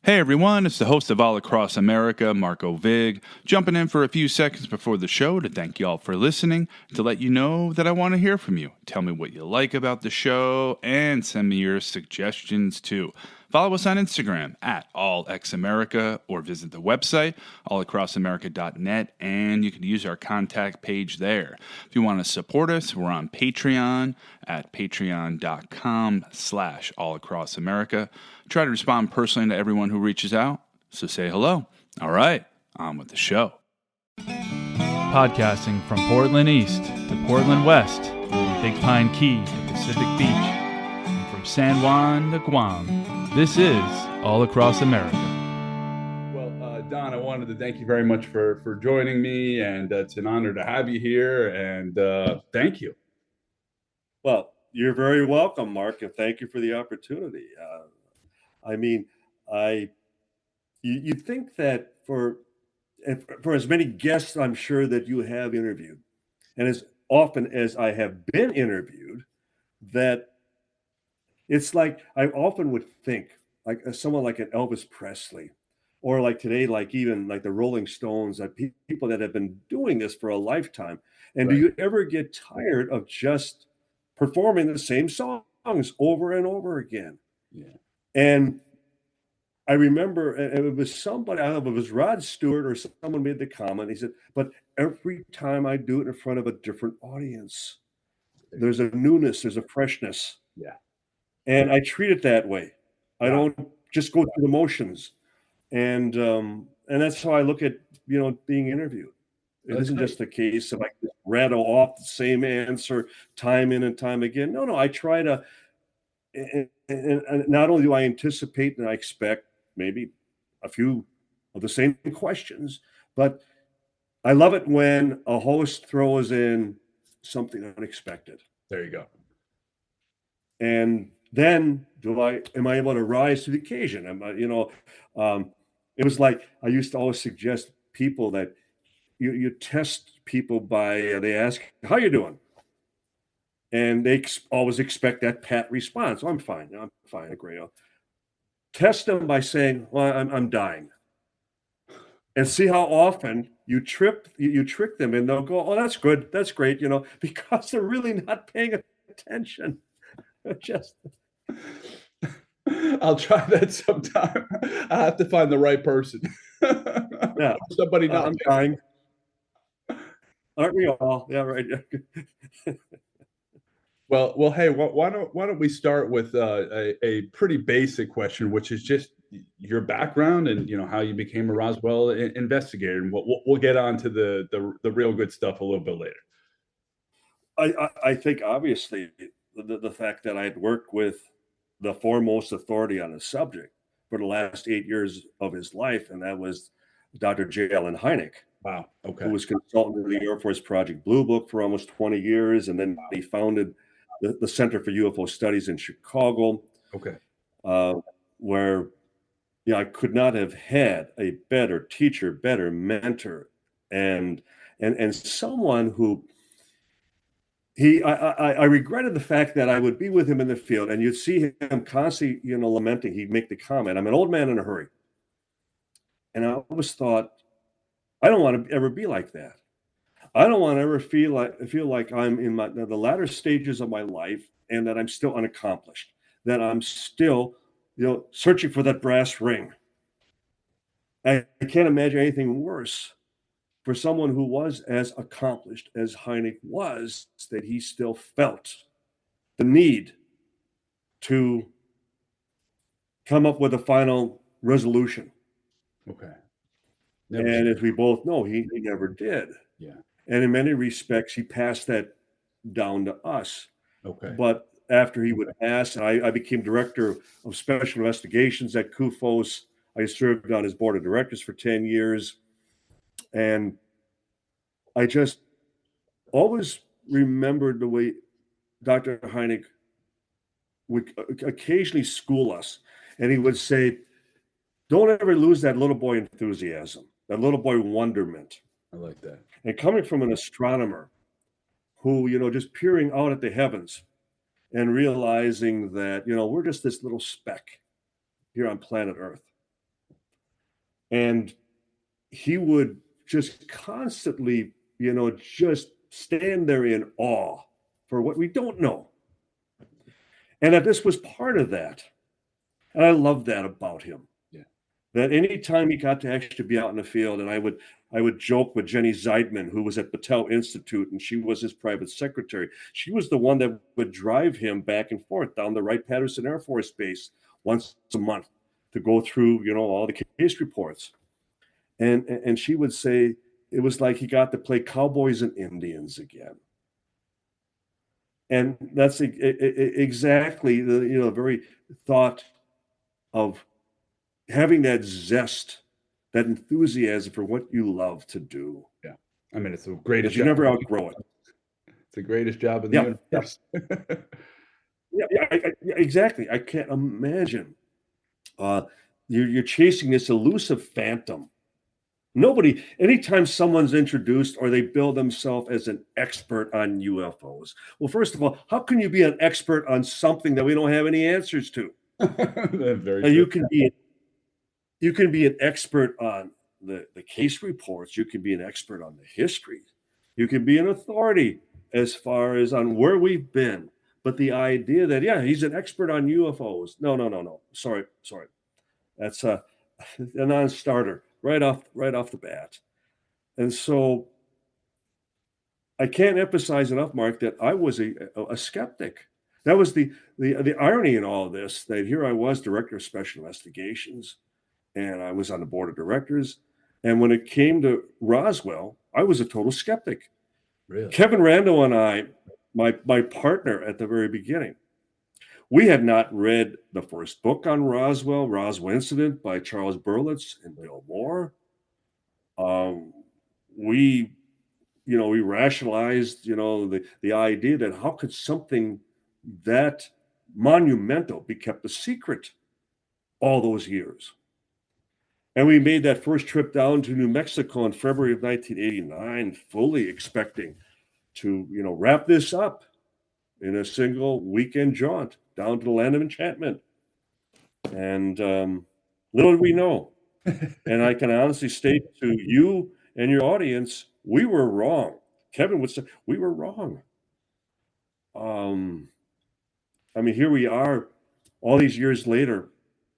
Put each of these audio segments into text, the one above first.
Hey everyone, it's the host of All Across America, Marco Vig, jumping in for a few seconds before the show to thank y'all for listening, to let you know that I want to hear from you. Tell me what you like about the show, and send me your suggestions too. Follow us on Instagram at AllXAmerica, or visit the website, allacrossamerica.net, and you can use our contact page there. If you want to support us, we're on Patreon at patreon.com/allacrossamerica. Try to respond personally to everyone who reaches out, so say hello. All right, on with the show. Podcasting from Portland East to Portland West, from Big Pine Key to Pacific Beach, and from San Juan to Guam, this is All Across America. Well, Don, I wanted to thank you very much for joining me, and it's an honor to have you here, and thank you. Well, you're very welcome, Mark, and thank you for the opportunity. You think that for as many guests I'm sure that you have interviewed, and as often as I have been interviewed, that it's like I often would think like someone like an Elvis Presley, or like today, like even like the Rolling Stones, that people that have been doing this for a lifetime. And Right. Do you ever get tired of just performing the same songs over and over again? Yeah. And I remember it was somebody, I don't know if it was Rod Stewart or someone made the comment. He said, but every time I do it in front of a different audience, there's a newness, there's a freshness. Yeah. And I treat it that way. I Wow. don't just go through the motions. And that's how I look at, being interviewed. It That's isn't great. just a case of like rattle off the same answer time in and time again. No, I try to, and not only do I anticipate and I expect maybe a few of the same questions, but I love it when a host throws in something unexpected. There you go. And then am I able to rise to the occasion? It was like I used to always suggest people that you test people by they ask, how you doing? And they always expect that pat response. I'm fine. Great. Test them by saying, well, I'm dying. And see how often you trick them, and they'll go, oh, that's good. That's great. Because they're really not paying attention. Just I'll try that sometime. I have to find the right person. yeah. Somebody not I'm dying. Aren't we all? Yeah, right. Well, hey, why don't we start with a pretty basic question, which is just your background and how you became a Roswell investigator, and we'll get on to the real good stuff a little bit later. I think obviously the fact that I had worked with the foremost authority on the subject for the last 8 years of his life, and that was Dr. J. Allen Hynek. Wow. Okay. Who was consultant of the Air Force Project Blue Book for almost 20 years, and then he founded the Center for UFO Studies in Chicago. Okay. Where I could not have had a better teacher, better mentor, and someone who I regretted the fact that I would be with him in the field, and you'd see him constantly, lamenting. He'd make the comment, "I'm an old man in a hurry," and I always thought, I don't want to ever be like that. I don't want to ever feel like I'm in the latter stages of my life and that I'm still unaccomplished, that I'm still, searching for that brass ring. I can't imagine anything worse for someone who was as accomplished as Hynek was, that he still felt the need to come up with a final resolution. Okay. And as we both know, he never did. Yeah. And in many respects, he passed that down to us. Okay. But after he would pass, I became director of special investigations at CUFOS. I served on his board of directors for 10 years. And I just always remembered the way Dr. Hynek would occasionally school us. And he would say, don't ever lose that little boy enthusiasm, that little boy wonderment. I like that. And coming from an astronomer who, just peering out at the heavens and realizing that, we're just this little speck here on planet Earth. And he would just constantly, just stand there in awe for what we don't know. And that this was part of that. And I love that about him. Yeah. That anytime he got to actually be out in the field, and I would joke with Jenny Zeidman, who was at Battelle Institute, and she was his private secretary. She was the one that would drive him back and forth down the Wright-Patterson Air Force Base once a month to go through, all the case reports. And she would say it was like he got to play cowboys and Indians again. And that's exactly the very thought of having that zest, that enthusiasm for what you love to do. Yeah. I mean, it's the greatest you job. never outgrow it. It's the greatest job in the universe. Exactly. I can't imagine. You're chasing this elusive phantom. Anytime someone's introduced or they bill themselves as an expert on UFOs, well, first of all, how can you be an expert on something that we don't have any answers to? Very now, you can be an expert on the case reports. You can be an expert on the history. You can be an authority as far as on where we've been. But the idea that, he's an expert on UFOs. No. Sorry. That's a non-starter right off the bat. And so I can't emphasize enough, Mark, that I was a skeptic. That was the irony in all of this, that here I was, director of special investigations, and I was on the board of directors. And when it came to Roswell, I was a total skeptic. Really? Kevin Randall and I, my partner at the very beginning, we had not read the first book on Roswell Incident by Charles Berlitz and Bill Moore. We rationalized, the idea that how could something that monumental be kept a secret all those years? And we made that first trip down to New Mexico in February of 1989, fully expecting to, wrap this up in a single weekend jaunt down to the land of enchantment. And little did we know. And I can honestly state to you and your audience, we were wrong. Kevin would say, we were wrong. Here we are all these years later,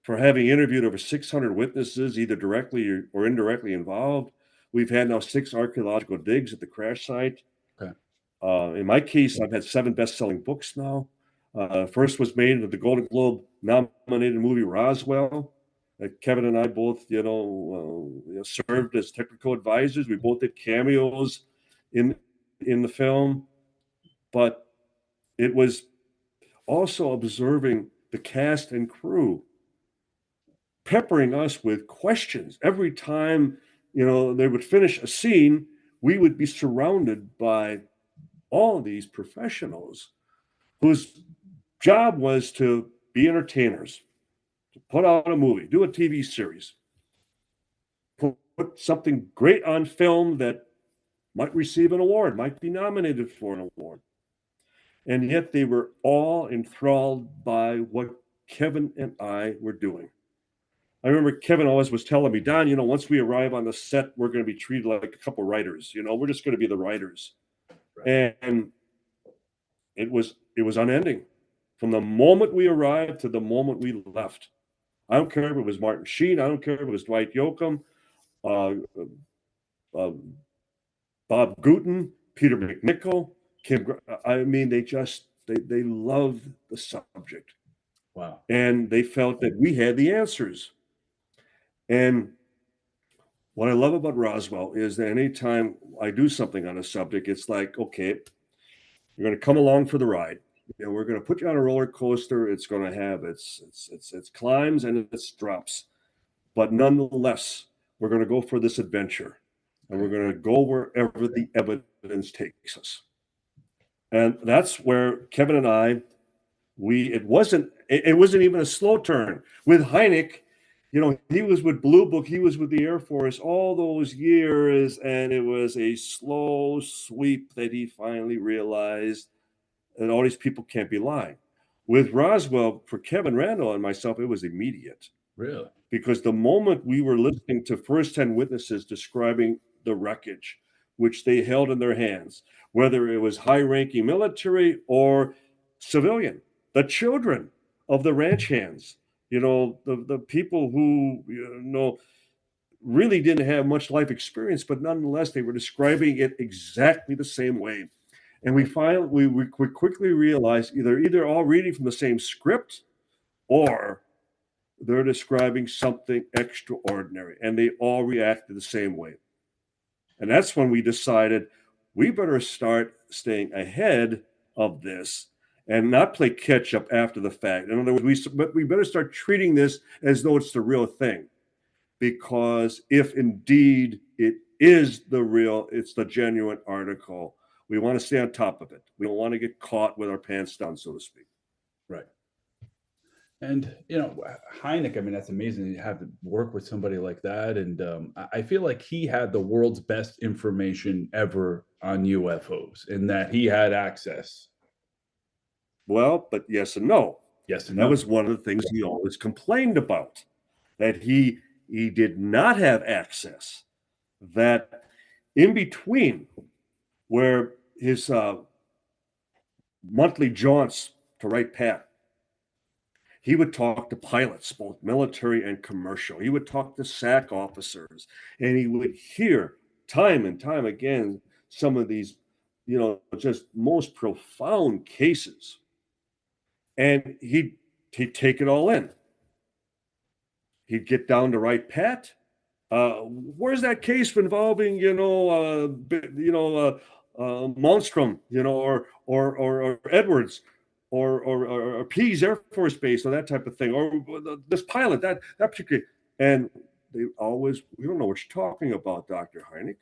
for having interviewed over 600 witnesses, either directly or indirectly involved. We've had now 6 archaeological digs at the crash site. Okay. In my case, I've had 7 best-selling books now. First was made into the Golden Globe nominated movie Roswell. Kevin and I both, served as technical advisors. We both did cameos in the film, but it was also observing the cast and crew peppering us with questions every time they would finish a scene. We would be surrounded by all these professionals whose job was to be entertainers, to put out a movie, do a TV series, put something great on film that might receive an award, might be nominated for an award. And yet they were all enthralled by what Kevin and I were doing. I remember Kevin always was telling me, Don, once we arrive on the set, we're going to be treated like a couple writers. We're just going to be the writers. Right. And it was unending from the moment we arrived to the moment we left. I don't care if it was Martin Sheen. I don't care if it was Dwight Yoakam, Bob Gooten, Peter McNichol, Kim. They loved the subject. Wow. And they felt that we had the answers. And what I love about Roswell is that anytime I do something on a subject, it's like, okay, you're going to come along for the ride. We're going to put you on a roller coaster. It's going to have its climbs and its drops. But nonetheless, we're going to go for this adventure. And we're going to go wherever the evidence takes us. And that's where Kevin and I, it wasn't even a slow turn. With Hynek, he was with Blue Book, he was with the Air Force all those years, and it was a slow sweep that he finally realized that all these people can't be lying. With Roswell, for Kevin Randall and myself, it was immediate. Really? because the moment we were listening to firsthand witnesses describing the wreckage, which they held in their hands, whether it was high-ranking military or civilian, the children of the ranch hands, the people who, really didn't have much life experience, but nonetheless, they were describing it exactly the same way. And we quickly realized either all reading from the same script, or they're describing something extraordinary, and they all reacted the same way. And that's when we decided we better start staying ahead of this and not play catch up after the fact. In other words, we better start treating this as though it's the real thing, because if indeed it is it's the genuine article, we want to stay on top of it. We don't want to get caught with our pants down, so to speak. Right. And, Hynek, I mean, that's amazing to have to work with somebody like that. And I feel like he had the world's best information ever on UFOs, in that he had access. Well, but yes and no. Yes and no. That was one of the things he always complained about, that he did not have access, that in between where his monthly jaunts to Wright Pat, he would talk to pilots, both military and commercial. He would talk to SAC officers, and he would hear time and time again some of these, just most profound cases. And he'd take it all in. He'd get down to Wright Pat. Where's that case involving, Monstrom, or Edwards, or Pease Air Force Base, or that type of thing, or this pilot, that particular, and they always, we don't know what you're talking about, Dr. Hynek.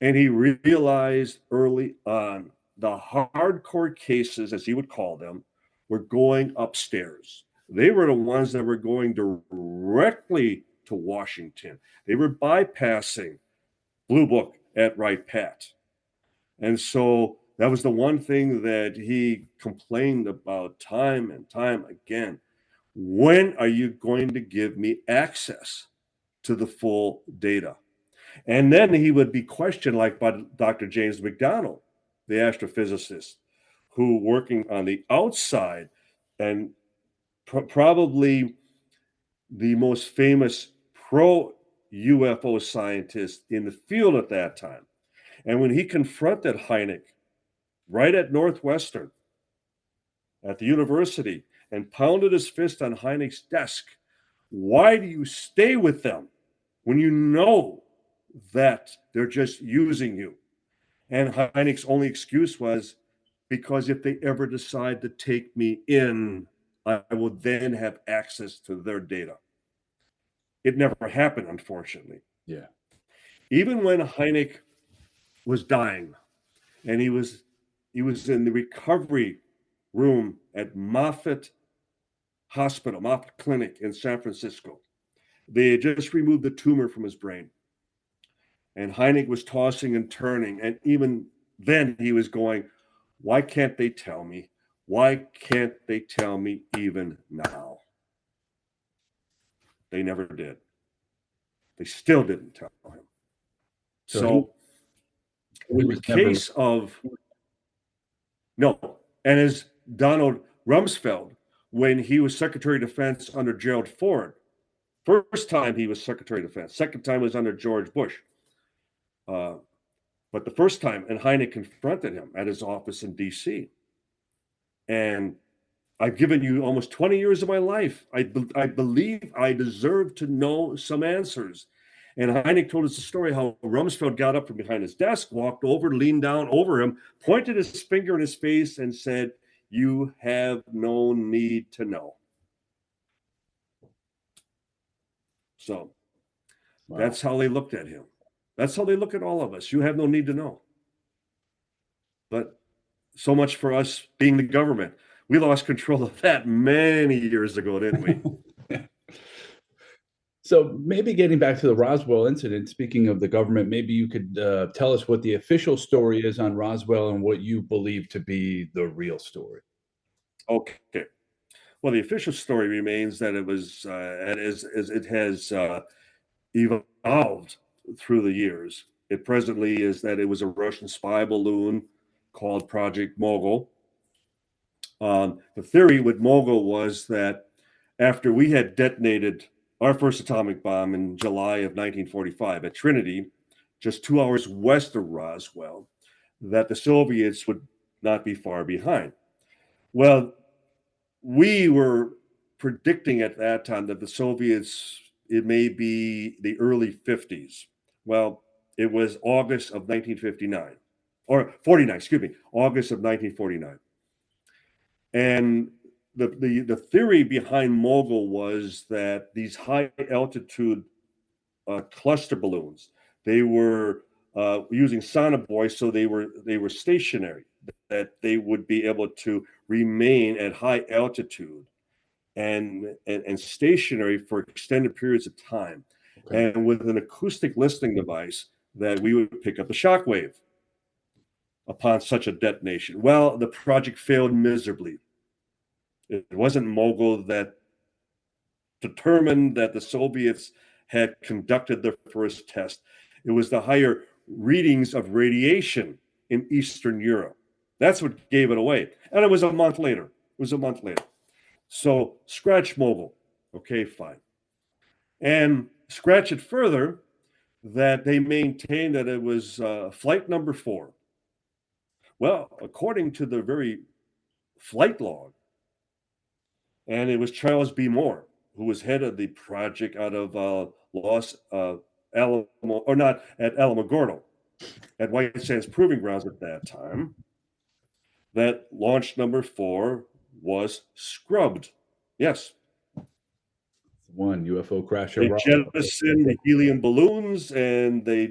And he realized early on the hardcore cases, as he would call them, were going upstairs. They were the ones that were going directly to Washington. They were bypassing Blue Book at Wright Pat. And so that was the one thing that he complained about time and time again. When are you going to give me access to the full data? And then he would be questioned, like by Dr. James McDonald, the astrophysicist, who working on the outside, and probably the most famous pro-UFO scientist in the field at that time. And when he confronted Hynek right at Northwestern, at the university, and pounded his fist on Hynek's desk, why do you stay with them when you know that they're just using you? And Hynek's only excuse was, because if they ever decide to take me in, I will then have access to their data. It never happened, unfortunately. Yeah. Even when Hynek was dying, and he was in the recovery room at Moffitt Hospital, Moffitt Clinic in San Francisco, they had just removed the tumor from his brain. And Hynek was tossing and turning. And even then he was going, why can't they tell me? Why can't they tell me even now? They never did. They still didn't tell him. So in the case of, no, and as Donald Rumsfeld, when he was Secretary of Defense under Gerald Ford, first time he was Secretary of Defense, second time was under George Bush. But the first time, and Hynek confronted him at his office in D.C. And I've given you almost 20 years of my life. I believe I deserve to know some answers. And Hynek told us the story how Rumsfeld got up from behind his desk, walked over, leaned down over him, pointed his finger in his face, and said, "You have no need to know." So That's how they looked at him. That's how they look at all of us. You have no need to know. But so much for us being the government. We lost control of that many years ago, didn't we? So maybe getting back to the Roswell incident, speaking of the government, maybe you could tell us what the official story is on Roswell and what you believe to be the real story. Okay. Well, the official story remains that it was, as it has evolved through the years. It presently is that it was a Russian spy balloon called Project Mogul. The theory with Mogul was that after we had detonated our first atomic bomb in July of 1945 at Trinity, just 2 hours west of Roswell, that the Soviets would not be far behind. Well, we were predicting at that time that the Soviets, it may be the early 50s. Well, it was August of 1959, or 49, excuse me, August of 1949. And the theory behind Mogul was that these high altitude cluster balloons, they were using sonobuoys, so they were stationary, that they would be able to remain at high altitude and stationary for extended periods of time, okay, and with an acoustic listening device that we would pick up the shock wave upon such a detonation. Well, the project failed miserably. It wasn't Mogul that determined that the Soviets had conducted their first test. It was the higher readings of radiation in Eastern Europe. That's what gave it away. And it was a month later. So scratch Mogul. Okay, fine. And scratch it further, that they maintained that it was flight number 4. Well, according to the very flight log, and it was Charles B. Moore, who was head of the project out of Alamo, or not at Alamogordo, at White Sands Proving Grounds at that time, that launch number 4 was scrubbed. Yes. One UFO crash. They jettisoned the helium balloons, and they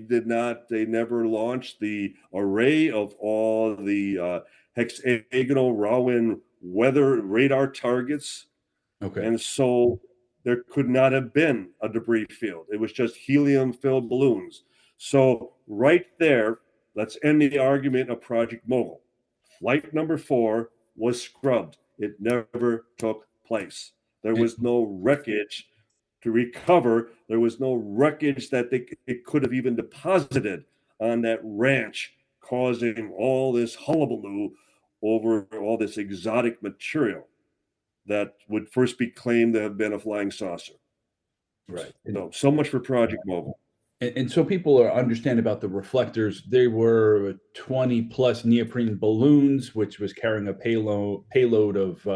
never launched the array of all the hexagonal Rowan weather radar targets. Okay. And so there could not have been a debris field. It was just helium-filled balloons. So right there, let's end the argument of Project Mogul. Flight number 4 was scrubbed. It never took place. There was no wreckage to recover. There was no wreckage that it could have even deposited on that ranch, causing all this hullabaloo over all this exotic material that would first be claimed to have been a flying saucer. Right. So much for Project Mogul. And so people understand about the reflectors. They were 20 plus neoprene balloons, which was carrying a payload of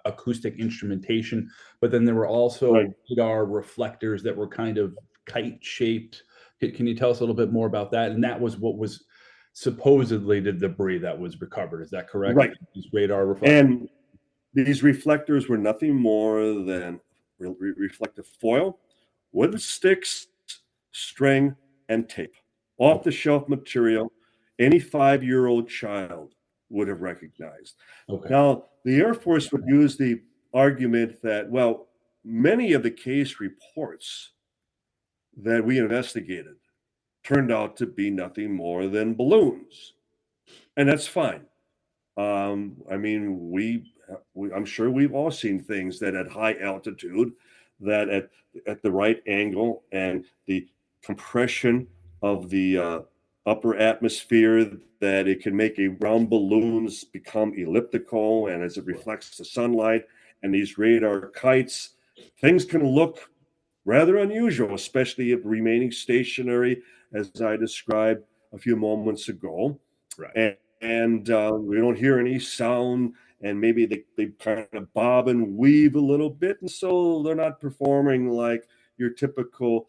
acoustic instrumentation. But then there were also radar reflectors that were kind of kite shaped. Can you tell us a little bit more about that? And that was what was supposedly the debris that was recovered. Is that correct? Right. These radar reflectors. And these reflectors were nothing more than reflective foil, wooden sticks, string, and tape. Off-the-shelf material any 5-year-old child would have recognized. Okay. Now, the Air Force would use the argument that, well, many of the case reports that we investigated turned out to be nothing more than balloons. And that's fine. I mean, I'm sure we've all seen things that at high altitude, that at the right angle and the compression of the upper atmosphere, that it can make a round balloons become elliptical, and as it reflects the sunlight and these radar kites, things can look rather unusual, especially if remaining stationary, as I described a few moments ago. Right. And we don't hear any sound, and maybe they kind of bob and weave a little bit, and so they're not performing like your typical,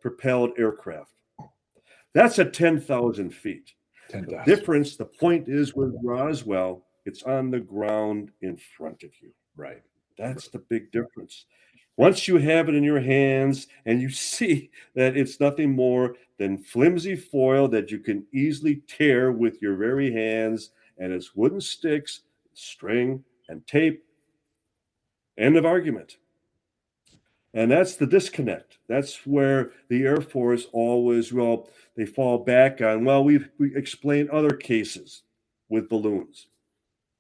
propelled aircraft. That's at 10,000 feet. 10,000. Difference, the point is with Roswell, it's on the ground in front of you. Right. That's the big difference. Once you have it in your hands and you see that it's nothing more than flimsy foil that you can easily tear with your very hands, and it's wooden sticks, string, and tape, end of argument. And that's the disconnect. That's where the Air Force always, they fall back on, we explained other cases with balloons.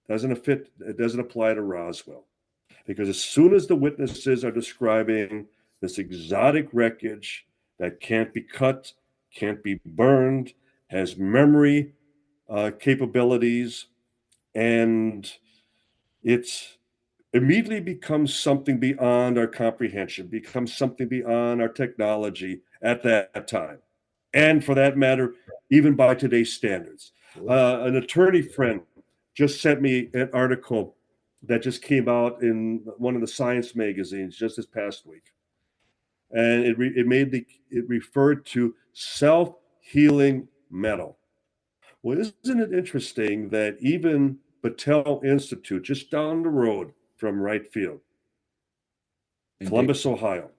It doesn't apply to Roswell. because as soon as the witnesses are describing this exotic wreckage that can't be cut, can't be burned, has memory capabilities, and it's immediately becomes something beyond our comprehension, becomes something beyond our technology at that time. And for that matter, even by today's standards. An attorney friend just sent me an article that just came out in one of the science magazines just this past week. And it referred to self-healing metal. Well, isn't it interesting that even Battelle Institute, just down the road from Wright Field, Columbus, Ohio.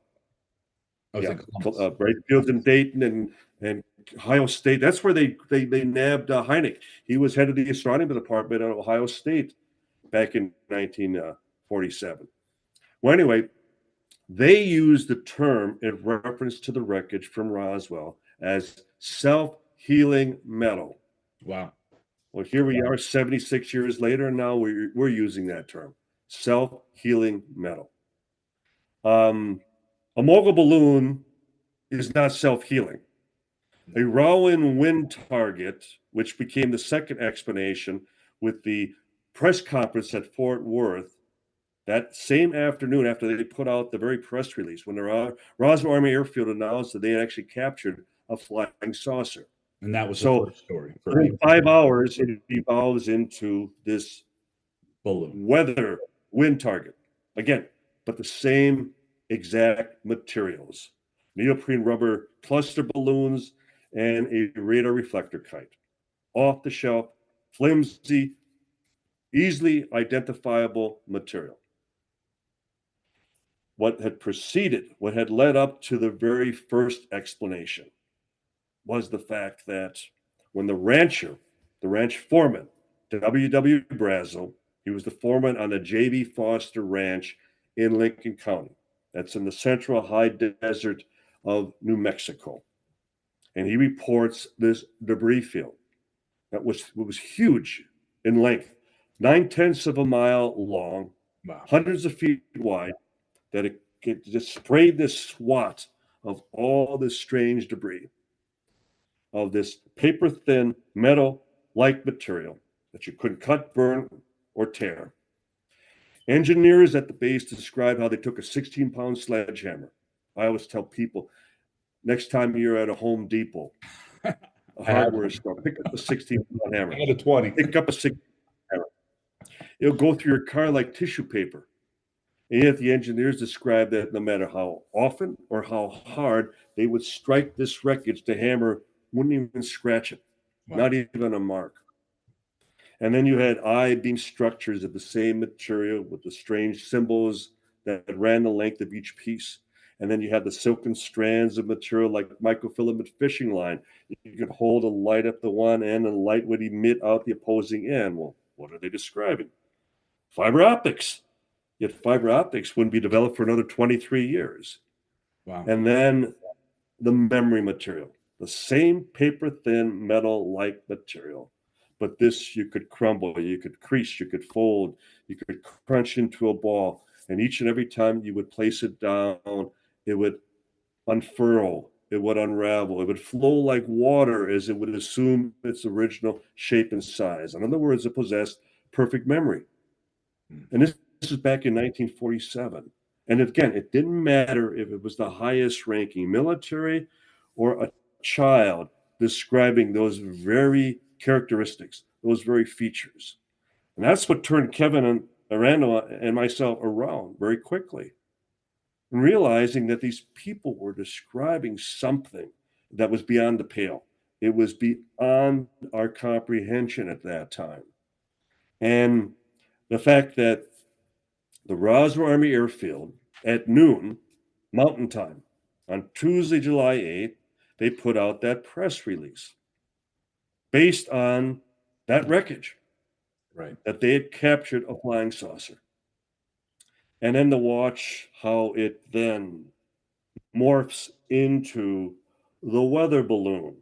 Wright Field's in Dayton and Ohio State. That's where they nabbed Hynek. He was head of the astronomy department at Ohio State back in 1947. Well, anyway, they used the term in reference to the wreckage from Roswell as self-healing metal. Wow. Well, here we are 76 years later, and now we're using that term, self-healing metal. A mogul balloon is not self-healing. A Rowan wind target, which became the second explanation with the press conference at Fort Worth, that same afternoon after they put out the very press release, when the Roswell Army Airfield announced that they had actually captured a flying saucer. And that was the first story. In 5 hours, it evolves into this balloon weather wind target. Again, but the same exact materials. Neoprene rubber cluster balloons and a radar reflector kite. Off the shelf, flimsy, easily identifiable material. What had led up to the very first explanation was the fact that when the ranch foreman, W.W. Brazel, he was the foreman on the J.B. Foster Ranch in Lincoln County. That's in the central high desert of New Mexico. And he reports this debris field that was huge in length, 9/10 of a mile long, wow, hundreds of feet wide, that it just sprayed this swath of all this strange debris, of this paper-thin, metal-like material that you couldn't cut, burn, or tear. Engineers at the base describe how they took a 16-pound sledgehammer. I always tell people, next time you're at a Home Depot, a hardware store, pick up a 16-pound hammer. I got a 20. Pick up a 16-pound hammer. It'll go through your car like tissue paper. And yet the engineers describe that no matter how often or how hard they would strike this wreckage, the hammer wouldn't even scratch it, not even a mark. And then you had I-beam structures of the same material with the strange symbols that ran the length of each piece. And then you had the silken strands of material like microfilament fishing line. You could hold a light at the one end and the light would emit out the opposing end. Well, what are they describing? Fiber optics. Yet fiber optics wouldn't be developed for another 23 years. Wow. And then the memory material, the same paper-thin metal-like material. But this you could crumble, you could crease, you could fold, you could crunch into a ball. And each and every time you would place it down, it would unfurl, it would unravel, it would flow like water as it would assume its original shape and size. In other words, it possessed perfect memory. And this is back in 1947. And again, it didn't matter if it was the highest ranking military or a child describing those very characteristics, those very features. And that's what turned Kevin and Randall and myself around very quickly. And realizing that these people were describing something that was beyond the pale. It was beyond our comprehension at that time. And the fact that the Roswell Army Airfield at noon, Mountain Time, on Tuesday, July 8th, they put out that press release based on that wreckage, right? That they had captured a flying saucer. And then to watch how it then morphs into the weather balloon.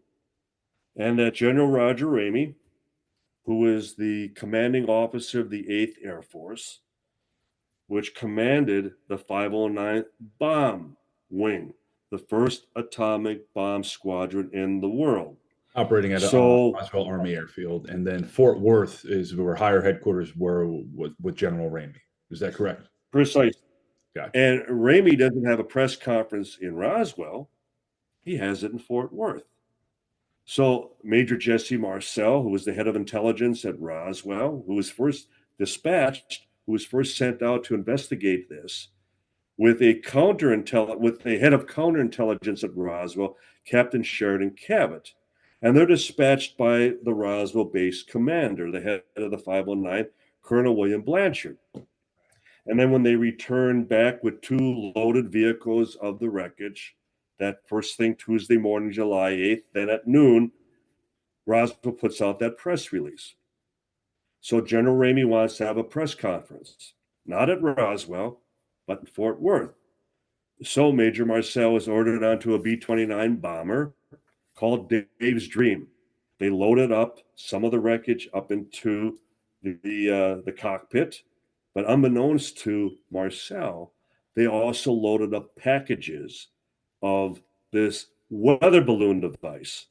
And that General Roger Ramey, who is the commanding officer of the 8th Air Force, which commanded the 509th Bomb Wing, the first atomic bomb squadron in the world. Operating at Roswell Army Airfield, and then Fort Worth is where higher headquarters were with General Ramey. Is that correct? Precisely. Gotcha. And Ramey doesn't have a press conference in Roswell. He has it in Fort Worth. So Major Jesse Marcel, who was the head of intelligence at Roswell, who was first dispatched, who was first sent out to investigate this, with the head of counterintelligence at Roswell, Captain Sheridan Cabot. And they're dispatched by the Roswell base commander, the head of the 509, Colonel William Blanchard. And then when they return back with 2 loaded vehicles of the wreckage, that first thing Tuesday morning, July 8th, then at noon, Roswell puts out that press release. So General Ramey wants to have a press conference, not at Roswell, but in Fort Worth. So Major Marcel was ordered onto a B-29 bomber called Dave's Dream. They loaded up some of the wreckage up into the cockpit, but unbeknownst to Marcel, they also loaded up packages of this weather balloon device.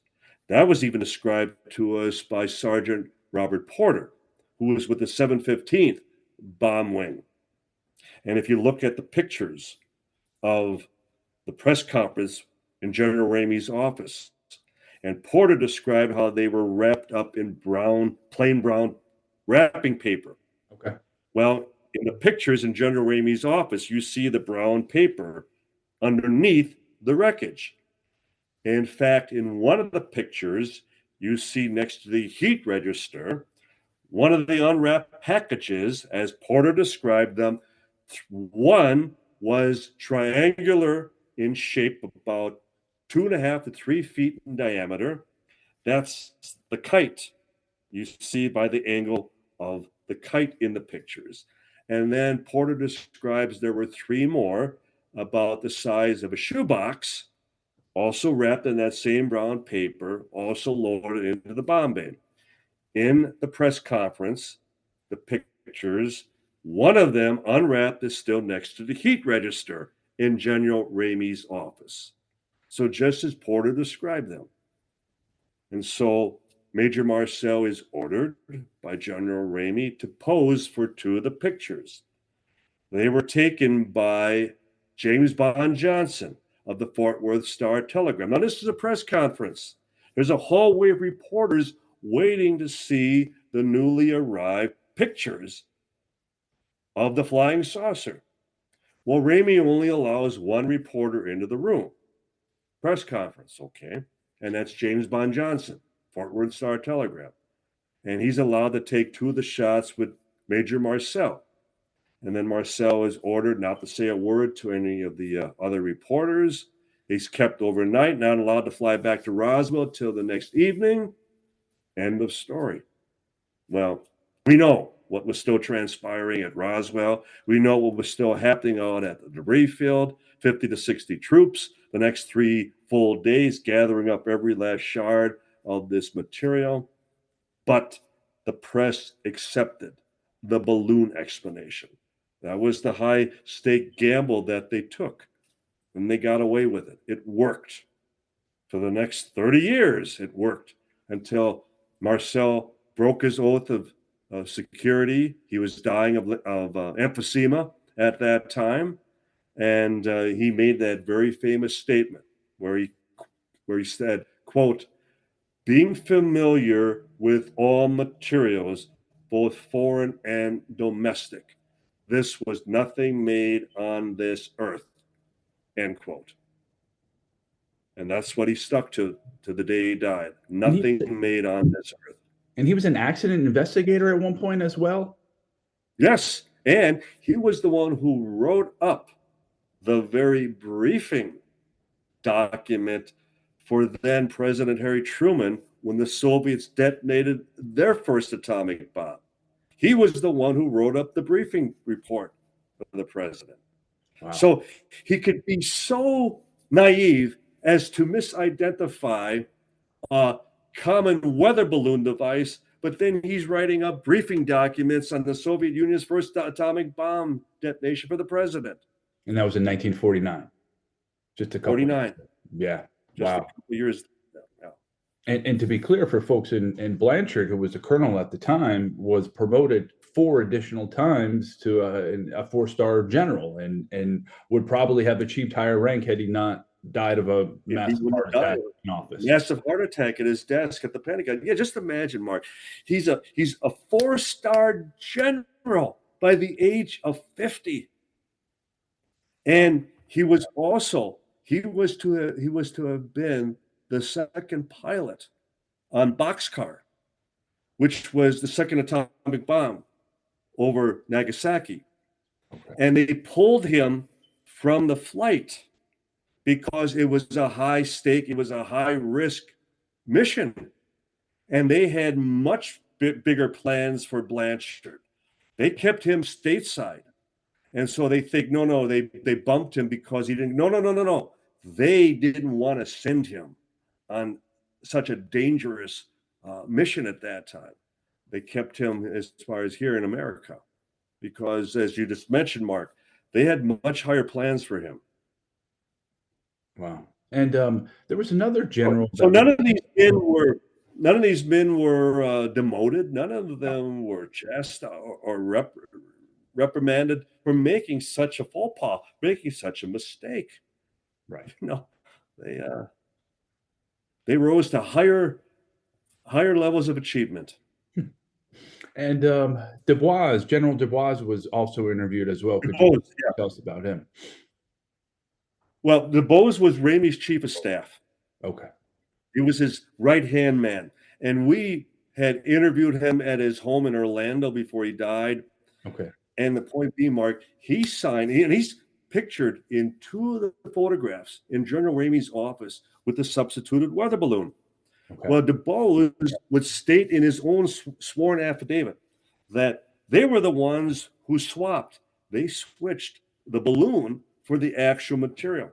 That was even described to us by Sergeant Robert Porter, who was with the 715th Bomb Wing. And if you look at the pictures of the press conference in General Ramey's office, and Porter described how they were wrapped up in plain brown wrapping paper. Okay. Well, in the pictures in General Ramey's office, you see the brown paper underneath the wreckage. In fact, in one of the pictures, you see next to the heat register, one of the unwrapped packages, as Porter described them, one was triangular in shape, about 2.5 to 3 feet in diameter. That's the kite. You see by the angle of the kite in the pictures. And then Porter describes there were 3 more about the size of a shoebox, also wrapped in that same brown paper, also loaded into the bomb bay. In the press conference, the pictures, one of them unwrapped is still next to the heat register in General Ramey's office. So just as Porter described them. And so Major Marcel is ordered by General Ramey to pose for 2 of the pictures. They were taken by James Bond Johnson of the Fort Worth Star-Telegram. Now, this is a press conference. There's a hallway of reporters waiting to see the newly arrived pictures of the flying saucer. Well, Ramey only allows 1 reporter into the room. Press conference, okay? And that's James Bond Johnson, Fort Worth Star-Telegram. And he's allowed to take 2 of the shots with Major Marcel. And then Marcel is ordered not to say a word to any of the other reporters. He's kept overnight, not allowed to fly back to Roswell till the next evening. End of story. Well, we know what was still transpiring at Roswell. We know what was still happening out at the debris field, 50 to 60 troops, the next 3 full days gathering up every last shard of this material. But the press accepted the balloon explanation. That was the high-stake gamble that they took, and they got away with it. It worked. For the next 30 years, it worked until Marcel broke his oath of security. He was dying of emphysema at that time, and he made that very famous statement where he said, quote, "Being familiar with all materials, both foreign and domestic, this was nothing made on this earth," end quote. And that's what he stuck to the day he died. Nothing made on this earth. And he was an accident investigator at one point as well? Yes, and he was the one who wrote up the very briefing document for then President Harry Truman when the Soviets detonated their first atomic bomb. He was the one who wrote up the briefing report for the president. Wow. So he could be so naive as to misidentify a common weather balloon device But then he's writing up briefing documents on the Soviet Union's first atomic bomb detonation for the president. And that was in 1949. Just a couple. 49. Yeah. Just wow. a couple years. Yeah. And to be clear for folks in Blanchard, who was a colonel at the time, was promoted 4 additional times to a 4-star general and would probably have achieved higher rank had he not died of a massive heart attack in office. Massive heart attack at his desk at the Pentagon. Yeah, just imagine, Mark. He's a 4-star general by the age of 50. And he was to have been the second pilot on Boxcar, which was the second atomic bomb over Nagasaki. Okay. And they pulled him from the flight because it was a high stake, it was a high risk mission. And they had much bigger plans for Blanchard. They kept him stateside. And so they think, no, they bumped him because he didn't. No. They didn't want to send him on such a dangerous mission at that time. They kept him as far as here in America because, as you just mentioned, Mark, they had much higher plans for him. Wow. And there was another general. So none of these men were demoted. None of them were chastised or reprimanded for making such a faux pas, making such a mistake. Right. No, they rose to higher levels of achievement. And General Dubois was also interviewed as well. Could you tell us about him? Well, Dubois was Ramey's chief of staff. Okay. He was his right-hand man. And we had interviewed him at his home in Orlando before he died. Okay. And the point being, Mark, he signed, and he's pictured in 2 of the photographs in General Ramey's office with the substituted weather balloon. Okay. Well, Dubois would state in his own sworn affidavit that they were the ones who swapped. They switched the balloon for the actual material.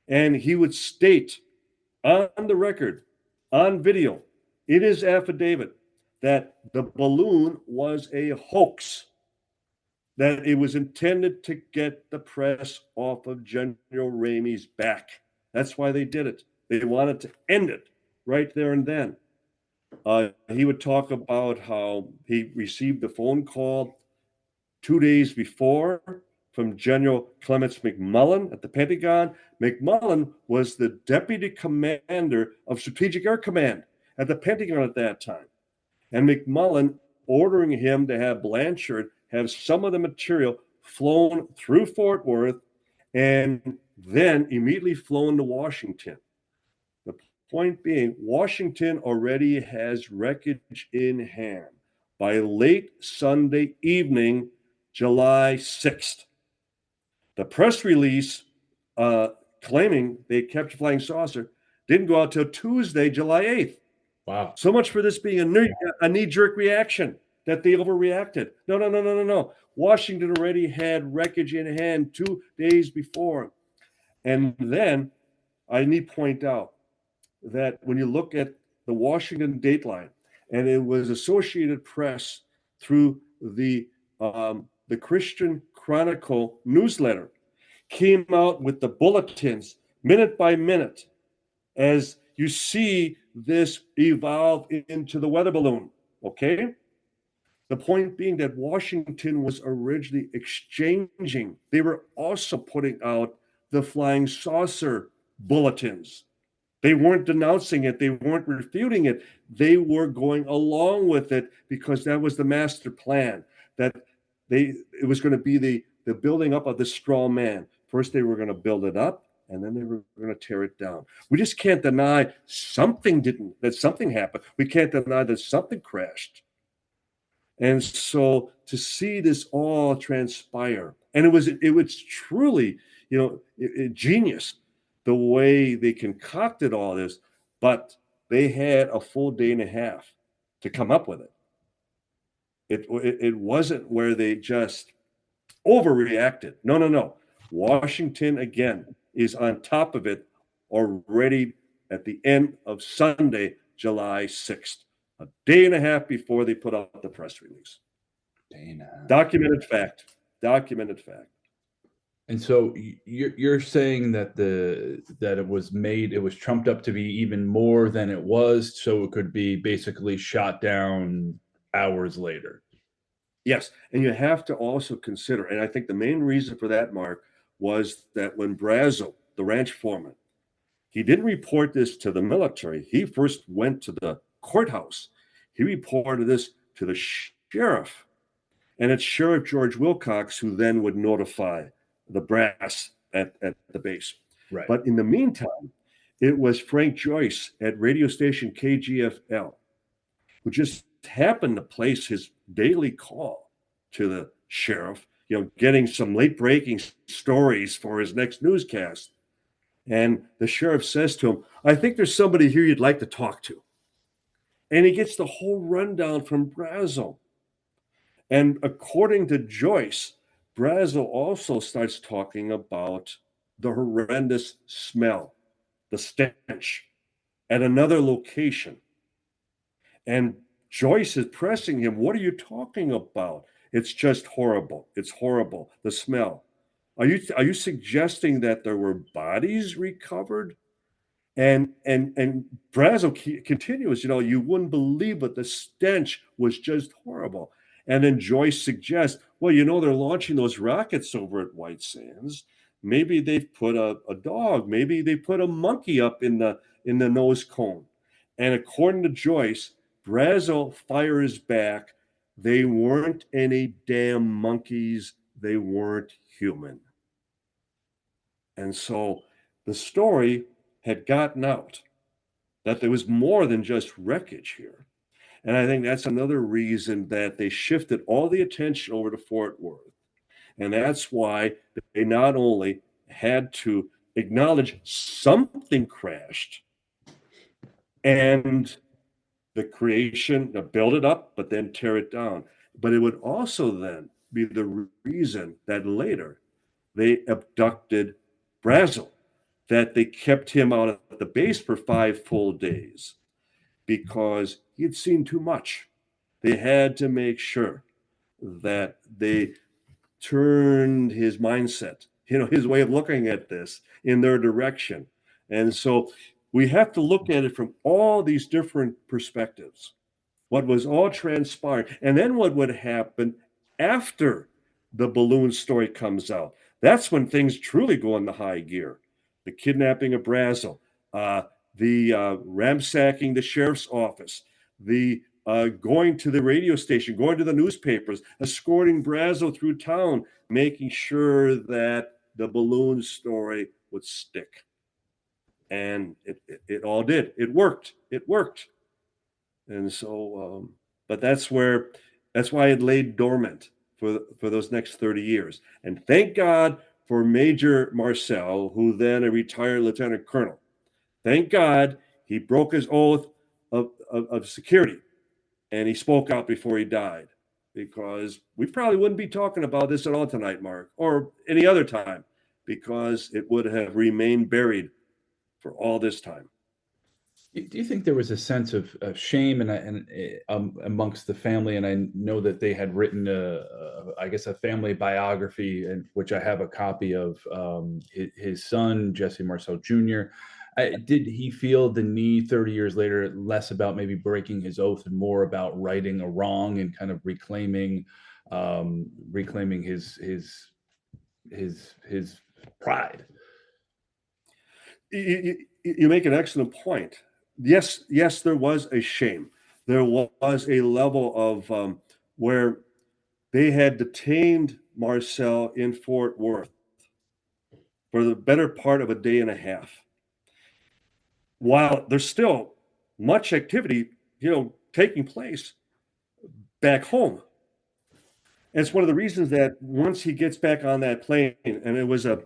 And he would state on the record, on video, in his affidavit, that the balloon was a hoax, that it was intended to get the press off of General Ramey's back. That's why they did it. They wanted to end it right there and then. He would talk about how he received the phone call 2 days before from General Clements McMullen at the Pentagon. McMullen was the deputy commander of Strategic Air Command at the Pentagon at that time. And McMullen ordering him to have Blanchard have some of the material flown through Fort Worth and then immediately flown to Washington. The point being, Washington already has wreckage in hand by late Sunday evening, July 6th. The press release claiming they kept flying saucer didn't go out till Tuesday, July 8th. Wow. So much for this being a knee-jerk reaction that they overreacted. No. Washington already had wreckage in hand 2 days before. And then I need to point out that when you look at the Washington dateline, and it was Associated Press through the Christian Chronicle newsletter, came out with the bulletins minute by minute as you see this evolve into the weather balloon, okay? The point being that Washington was originally exchanging. They were also putting out the flying saucer bulletins. They weren't denouncing it. They weren't refuting it. They were going along with it because that was the master plan, that it was going to be the building up of the straw man. First, they were going to build it up, and then they were going to tear it down. We just can't deny that something happened. We can't deny that something crashed. And so to see this all transpire, and it was truly, genius the way they concocted all this, but they had a full day and a half to come up with it. It wasn't where they just overreacted. No. Washington, again, is on top of it already at the end of Sunday, July 6th. a day and a half before they put out the press release. Dana. Documented fact. Documented fact. And so you're saying that it was trumped up to be even more than it was, so it could be basically shot down hours later. Yes, and you have to also consider, and I think the main reason for that, Mark, was that when Brazel, the ranch foreman, he didn't report this to the military. He first went to the courthouse. He reported this to the sheriff, and it's Sheriff George Wilcox who then would notify the brass at the base. Right. But in the meantime, it was Frank Joyce at radio station KGFL who just happened to place his daily call to the sheriff, getting some late breaking stories for his next newscast. And the sheriff says to him, I think there's somebody here you'd like to talk to. And he gets the whole rundown from Brazel. And according to Joyce, Brazel also starts talking about the horrendous smell, the stench at another location. And Joyce is pressing him, what are you talking about? It's just horrible. It's horrible. The smell. Are you suggesting that there were bodies recovered? And Brazel continues, you wouldn't believe it. The stench was just horrible. And then Joyce suggests, well, they're launching those rockets over at White Sands. Maybe they've put a dog. Maybe they put a monkey up in the nose cone. And according to Joyce, Brazel fires back. They weren't any damn monkeys. They weren't human. And so the story had gotten out that there was more than just wreckage here. And I think that's another reason that they shifted all the attention over to Fort Worth. And that's why they not only had to acknowledge something crashed and the creation, build it up, but then tear it down. But it would also then be the reason that later they abducted Brazel, that they kept him out at the base for 5 full days because he had seen too much. They had to make sure that they turned his mindset, his way of looking at this in their direction. And so we have to look at it from all these different perspectives, what was all transpiring, and then what would happen after the balloon story comes out. That's when things truly go into high gear. The kidnapping of Brazel, the ransacking the sheriff's office, the going to the radio station, going to the newspapers, escorting Brazel through town, making sure that the balloon story would stick. And it all did. It worked. And so, but that's why it laid dormant for those next 30 years. And thank God for Major Marcel, who then a retired lieutenant colonel. Thank God he broke his oath of security and he spoke out before he died, because we probably wouldn't be talking about this at all tonight, Mark, or any other time, because it would have remained buried for all this time. Do you think there was a sense of shame amongst the family? And I know that they had written, I guess, a family biography, which I have a copy of. His son, Jesse Marcel Jr. Did he feel the need 30 years later, less about maybe breaking his oath and more about righting a wrong and kind of reclaiming his pride? You make an excellent point. Yes, there was a shame. There was a level of where they had detained Marcel in Fort Worth for the better part of a day and a half. While there's still much activity, taking place back home. And it's one of the reasons that once he gets back on that plane, and it was a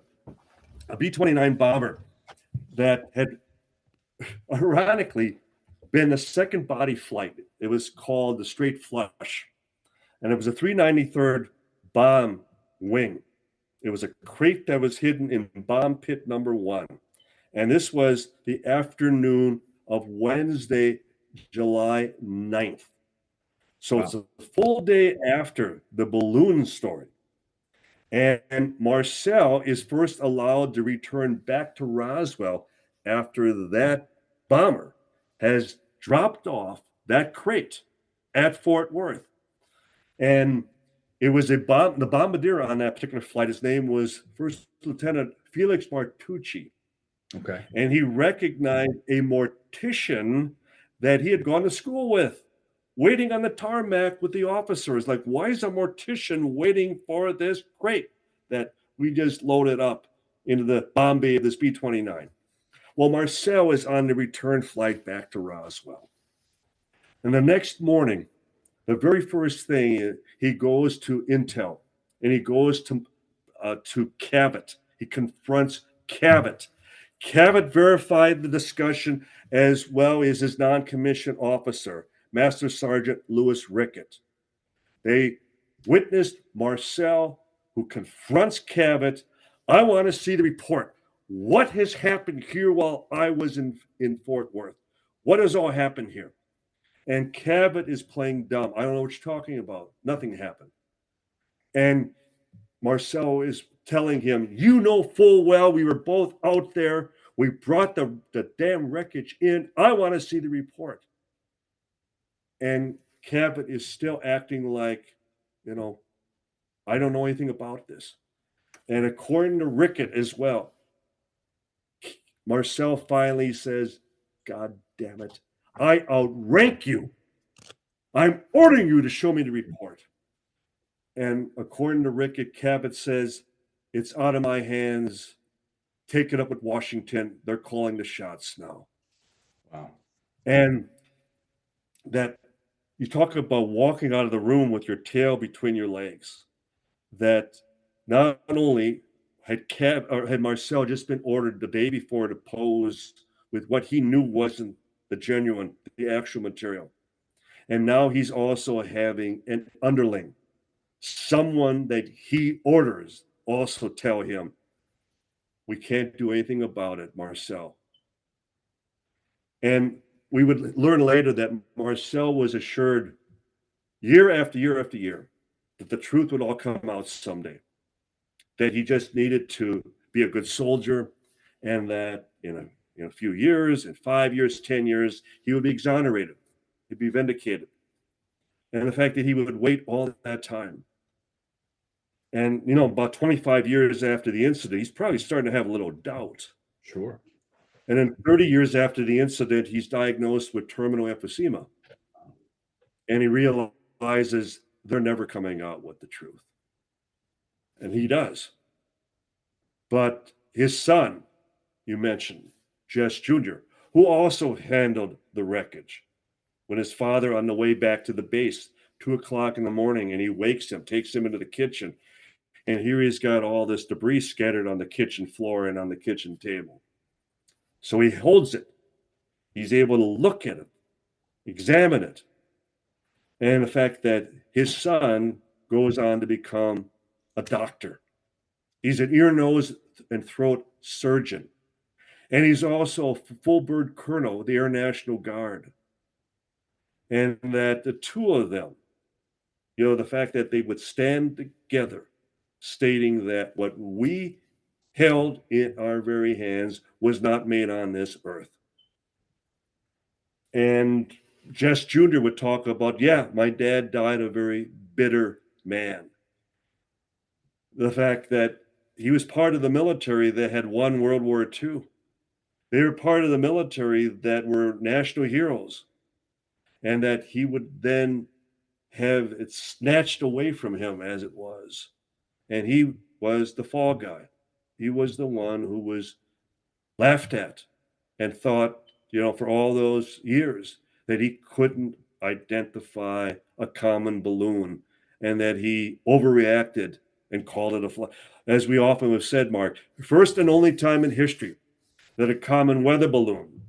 B-29 bomber that had ironically been the second body flight. It was called the Straight Flush, and it was a 393rd bomb wing. It was a crate that was hidden in bomb pit number 1. And this was the afternoon of Wednesday, July 9th. So Wow. it's a full day after the balloon story. And Marcel is first allowed to return back to Roswell after that bomber has dropped off that crate at Fort Worth. And it was the bombardier on that particular flight. His name was First Lieutenant Felix Martucci. Okay. And he recognized a mortician that he had gone to school with, waiting on the tarmac with the officers. Like, why is a mortician waiting for this crate that we just loaded up into the bomb bay of this B-29? Well, Marcel is on the return flight back to Roswell. And the next morning, the very first thing, he goes to Intel and he goes to Cabot. He confronts Cabot. Cabot verified the discussion, as well as his non-commissioned officer, Master Sergeant Louis Rickett. They witnessed Marcel, who confronts Cabot. I want to see the report. What has happened here while I was in Fort Worth? What has all happened here? And Cabot is playing dumb. I don't know what you're talking about. Nothing happened. And Marcel is telling him, you know full well we were both out there. We brought the damn wreckage in. I want to see the report. And Cabot is still acting like, I don't know anything about this. And according to Rickett as well, Marcel finally says, God damn it, I outrank you. I'm ordering you to show me the report. And according to Rickett, Cabot says, it's out of my hands. Take it up with Washington. They're calling the shots now. Wow. And that you talk about walking out of the room with your tail between your legs. That not only had Marcel just been ordered the day before to pose with what he knew wasn't the actual material. And now he's also having an underling, someone that he orders, also tell him, we can't do anything about it, Marcel. And we would learn later that Marcel was assured year after year after year that the truth would all come out someday, that he just needed to be a good soldier, and that in a few years, in 5 years, 10 years, he would be exonerated, he'd be vindicated. And the fact that he would wait all that time. And, about 25 years after the incident, he's probably starting to have a little doubt. Sure. And then 30 years after the incident, he's diagnosed with terminal emphysema. And he realizes they're never coming out with the truth. And he does. But his son, you mentioned, Jess Jr., who also handled the wreckage, when his father, on the way back to the base, 2:00 in the morning, and he wakes him, takes him into the kitchen, and here he's got all this debris scattered on the kitchen floor and on the kitchen table. So he holds it. He's able to look at it, examine it. And the fact that his son goes on to become a doctor. He's an ear, nose, and throat surgeon. And he's also a full bird colonel of the Air National Guard. And that the two of them, the fact that they would stand together, stating that what we held in our very hands was not made on this earth. And Jess Jr. would talk about, my dad died a very bitter man. The fact that he was part of the military that had won World War II. They were part of the military that were national heroes. And that he would then have it snatched away from him as it was. And he was the fall guy. He was the one who was laughed at and thought, for all those years that he couldn't identify a common balloon and that he overreacted and called it a fly. As we often have said, Mark, first and only time in history that a common weather balloon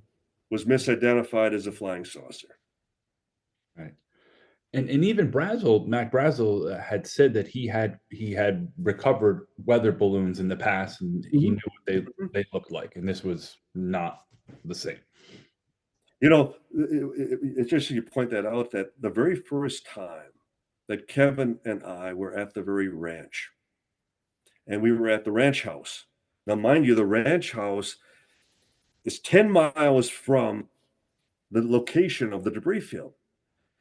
was misidentified as a flying saucer. Right. And even Mac Brazel had said that he had recovered weather balloons in the past, and he knew what they looked like, and this was not the same. It's interesting you point that out, that the very first time that Kevin and I were at the very ranch, and we were at the ranch house. Now, mind you, the ranch house is 10 miles from the location of the debris field.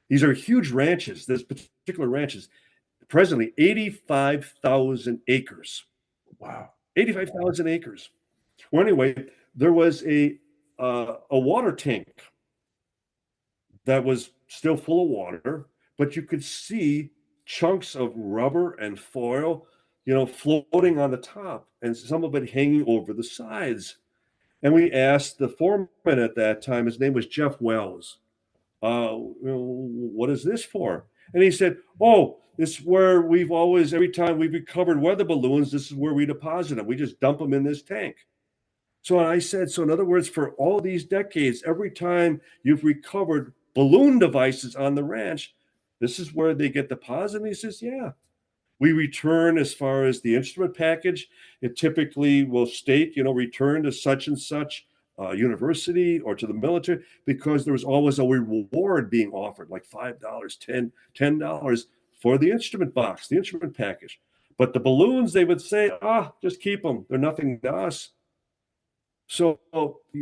These are huge ranches. This particular ranch is presently 85,000 acres. Wow. 85,000 acres. Well, anyway, there was a water tank that was still full of water, but you could see chunks of rubber and foil, floating on the top, and some of it hanging over the sides. And we asked the foreman at that time, his name was Jeff Wells, what is this for? And he said, oh, this is where every time we've recovered weather balloons, this is where we deposit them. We just dump them in this tank. So I said, so in other words, for all these decades, every time you've recovered balloon devices on the ranch, this is where they get deposited? And he says, yeah. We return as far as the instrument package. It typically will state, return to such and such university or to the military, because there was always a reward being offered, like $5, $10 for the instrument box, the instrument package. But the balloons, they would say, just keep them. They're nothing to us. So,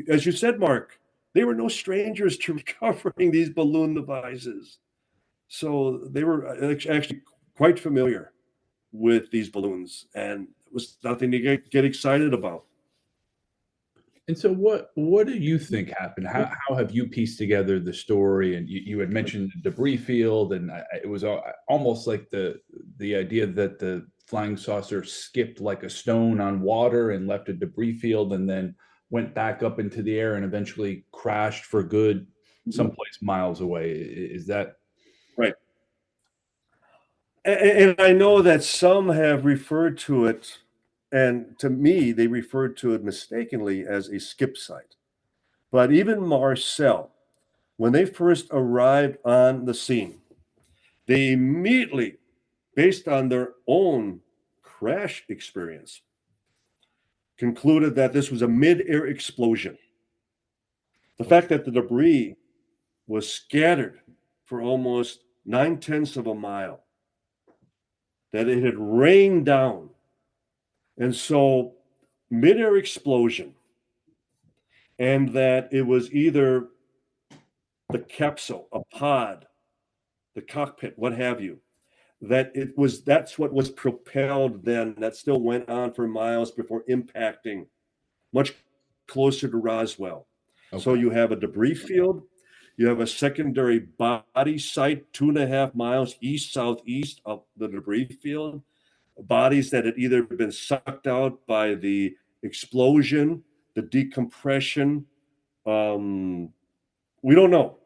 as you said, Mark, they were no strangers to recovering these balloon devices. So they were actually quite familiar with these balloons, and it was nothing to get excited about. And so what do you think happened? How have you pieced together the story? And you had mentioned the debris field, and it was almost like the idea that the flying saucer skipped like a stone on water and left a debris field, and then went back up into the air and eventually crashed for good someplace miles away. Is that right? And I know that some have referred to it, and to me, they referred to it mistakenly as a skip site. But even Marcel, when they first arrived on the scene, they immediately, based on their own crash experience, concluded that this was a mid-air explosion. The fact that the debris was scattered for almost 9/10 of a mile, that it had rained down. And so mid-air explosion, and that it was either the capsule, a pod, the cockpit, what have you, that's what was propelled then, that still went on for miles before impacting much closer to Roswell. Okay. So you have a debris field, you have a secondary body site 2.5 miles southeast of the debris field, bodies that had either been sucked out by the explosion, the decompression. We don't know.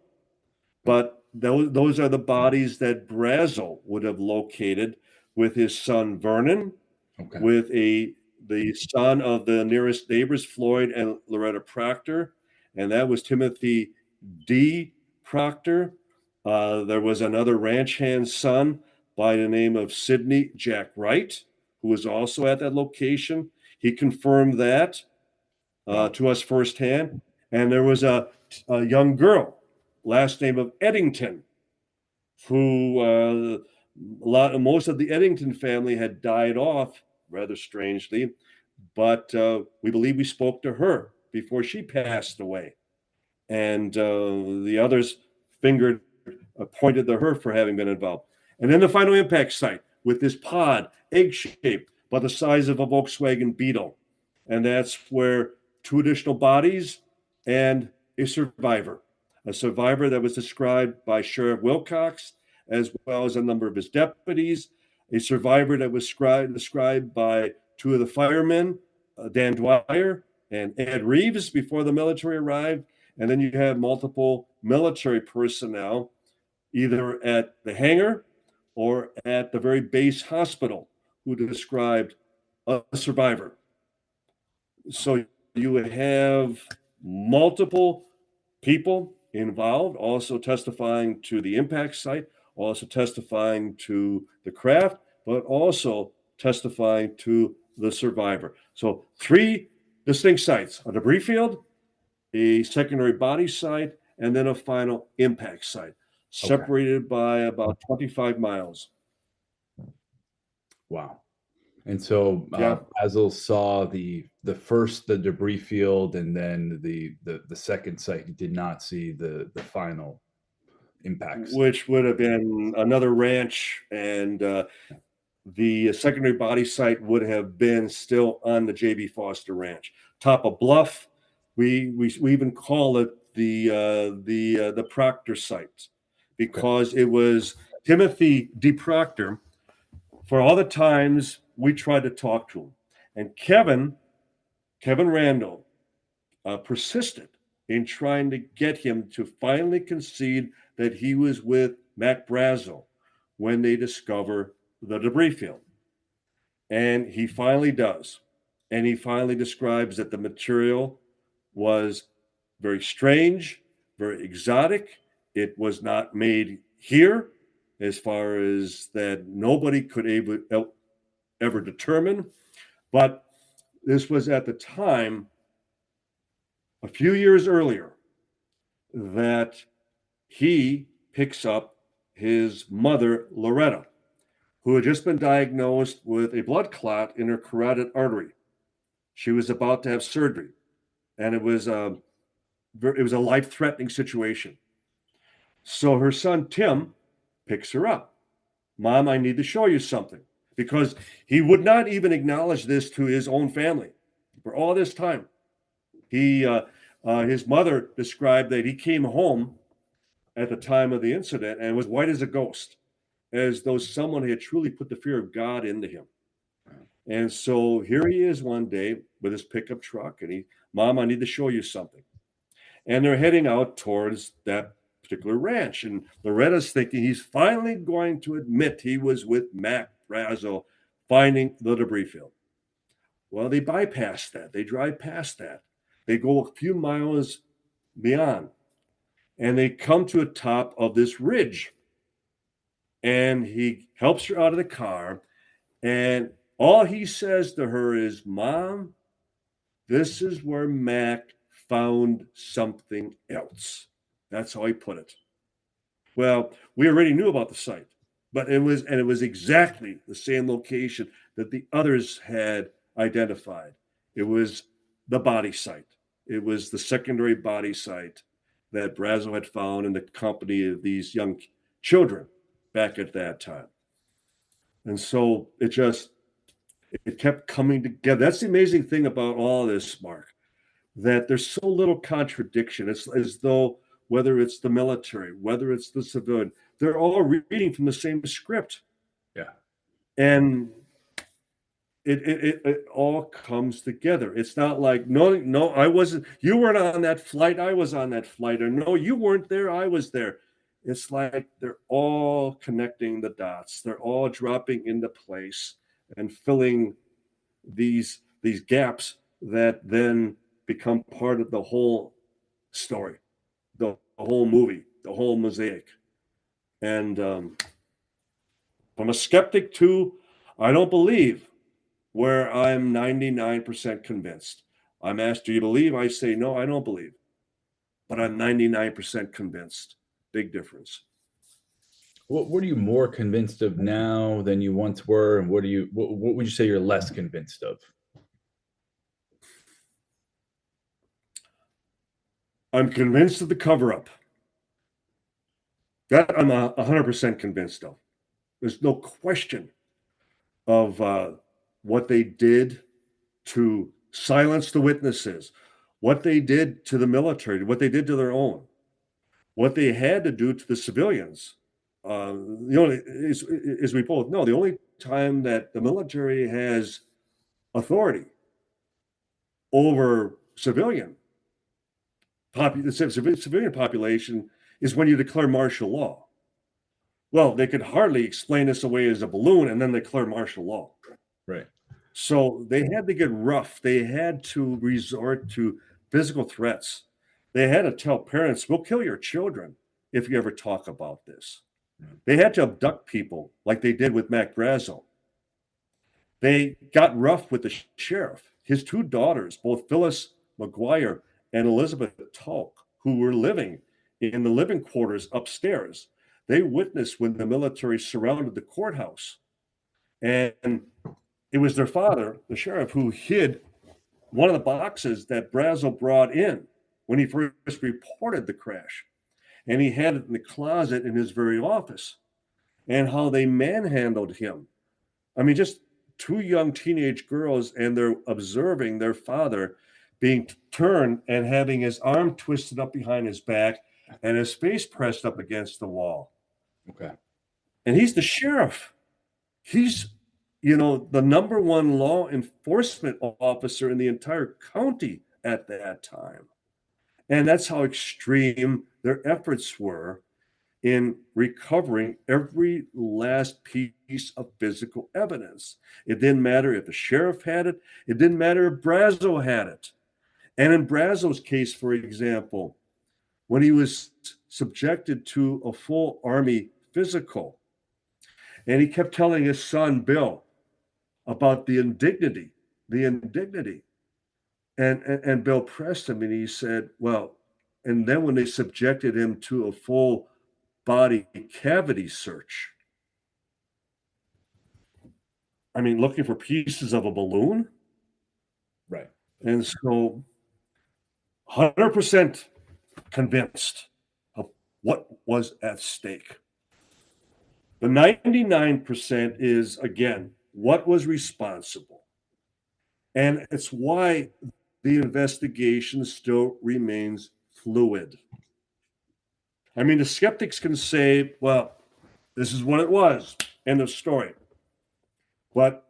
But those are the bodies that Brazel would have located with his son Vernon, okay, with the son of the nearest neighbors, Floyd and Loretta Proctor, and that was Timothy D. Proctor. There was another ranch hand's son by the name of Sidney Jack Wright, who was also at that location. He confirmed that to us firsthand. And there was a young girl, last name of Eddington, who most of the Eddington family had died off, rather strangely, but we believe we spoke to her before she passed away. And the others pointed to her for having been involved. And then the final impact site with this pod, egg-shaped, about the size of a Volkswagen Beetle. And that's where 2 additional bodies and a survivor that was described by Sheriff Wilcox, as well as a number of his deputies, a survivor that was described by 2 of the firemen, Dan Dwyer and Ed Reeves, before the military arrived. And then you have multiple military personnel, either at the hangar or at the very base hospital, who described a survivor. So you would have multiple people involved, also testifying to the impact site, also testifying to the craft, but also testifying to the survivor. So 3 distinct sites: a debris field, a secondary body site, and then a final impact site, separated by about 25 miles. Wow. And so Yeah. Basil saw the debris field, and then the second site. He did not see the final impacts, which would have been another ranch, and the secondary body site would have been still on the J.B. Foster Ranch, top of bluff. We even call it the Proctor site, because it was Timothy D. Proctor. For all the times we tried to talk to him, and Kevin Randall persisted in trying to get him to finally concede that he was with Mac Brazel when they discover the debris field. And he finally does. And he finally describes that the material was very strange, very exotic. It was not made here, as far as that nobody could ever determine. But this was at the time, a few years earlier, that he picks up his mother, Loretta, who had just been diagnosed with a blood clot in her carotid artery. She was about to have surgery, and it was a life-threatening situation. So her son, Tim, picks her up. Mom, I need to show you something, because he would not even acknowledge this to his own family for all this time. His mother described that he came home at the time of the incident and was white as a ghost, as though someone had truly put the fear of God into him. And so here he is one day with his pickup truck, and Mom, I need to show you something. And they're heading out towards that particular ranch. And Loretta's thinking he's finally going to admit he was with Mac Brazel finding the debris field. Well, they bypass that. They drive past that. They go a few miles beyond, and they come to the top of this ridge. And he helps her out of the car, and all he says to her is, Mom, this is where Mac found something else. That's how he put it. Well, we already knew about the site, but it was exactly the same location that the others had identified. It was the body site. It was the secondary body site that Brazel had found in the company of these young children back at that time. And so it kept coming together. That's the amazing thing about all this, Mark, that there's so little contradiction. It's as though whether it's the military, whether it's the civilian, they're all reading from the same script. Yeah. And it all comes together. It's not like, no, I wasn't, you weren't on that flight, I was on that flight, or no, you weren't there, I was there. It's like they're all connecting the dots. They're all dropping into place and filling these gaps that then become part of the whole story, the whole movie, the whole mosaic. And from a skeptic to, I don't believe, where I'm 99% convinced. I'm asked, do you believe? I say, no, I don't believe. But I'm 99% convinced. Big difference. What are you more convinced of now than you once were? And what would you say you're less convinced of? I'm convinced of the cover-up. That I'm 100% convinced of. There's no question of what they did to silence the witnesses, what they did to the military, what they did to their own, what they had to do to the civilians. As we both know, the only time that the military has authority over civilian population is when you declare martial law. Well, they could hardly explain this away as a balloon and then declare martial law. Right. So they had to get rough. They had to resort to physical threats. They had to tell parents, we'll kill your children if you ever talk about this. They had to abduct people like they did with Mac Brazel. They got rough with the sheriff. His two daughters, both Phyllis McGuire and Elizabeth Tulk, who were living in the living quarters upstairs. They witnessed when the military surrounded the courthouse. And it was their father, the sheriff, who hid one of the boxes that Brazel brought in when he first reported the crash. And he had it in the closet in his very office. And how they manhandled him. I mean, just two young teenage girls, and they're observing their father being turned and having his arm twisted up behind his back and his face pressed up against the wall. Okay. And he's the sheriff. He's, the number one law enforcement officer in the entire county at that time. And that's how extreme their efforts were in recovering every last piece of physical evidence. It didn't matter if the sheriff had it. It didn't matter if Brazel had it. And in Brazel's case, for example, when he was subjected to a full Army physical, and he kept telling his son, Bill, about the indignity. And Bill pressed him, and he said, well, and then when they subjected him to a full body cavity search, I mean, looking for pieces of a balloon. Right. And so 100% convinced of what was at stake. The 99% is, again, what was responsible. And it's why the investigation still remains fluid. I mean, the skeptics can say, well, this is what it was, end of story. But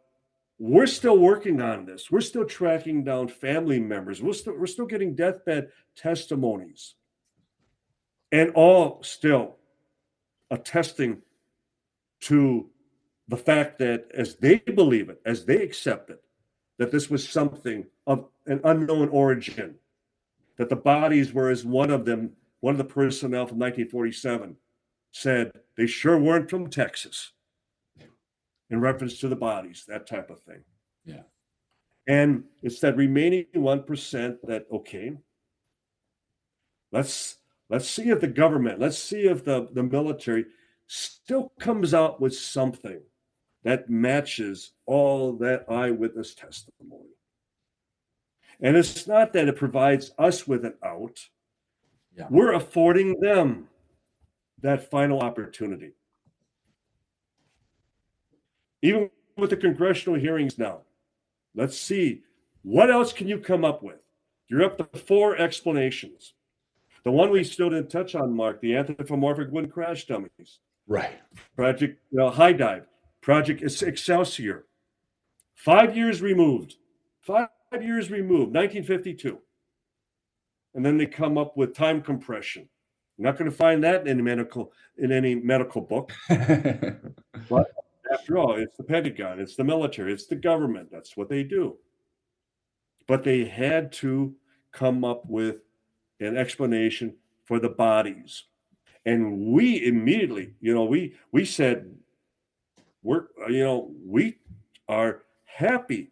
we're still working on this. We're still tracking down family members. We're still getting deathbed testimonies. And all still attesting to the fact that as they believe it, as they accept it, that this was something of an unknown origin, that the bodies were, as one of the personnel from 1947 said, they sure weren't from Texas, in reference to the bodies, that type of thing. Yeah. And it's that remaining 1% that, okay, let's see if the government, let's see if the military still comes out with something that matches all that eyewitness testimony. And it's not that it provides us with an out. Yeah. We're affording them that final opportunity. Even with the congressional hearings now, let's see, what else can you come up with? You're up to 4 explanations. The one we still didn't touch on, Mark, the anthropomorphic wooden crash dummies. Right. Project High Dive, Project Excelsior. 5 years removed. 5 years removed, 1952. And then they come up with time compression. You're not going to find that in any medical book. But after all, it's the Pentagon, it's the military, it's the government. That's what they do. But they had to come up with an explanation for the bodies. And we immediately, we said, we are happy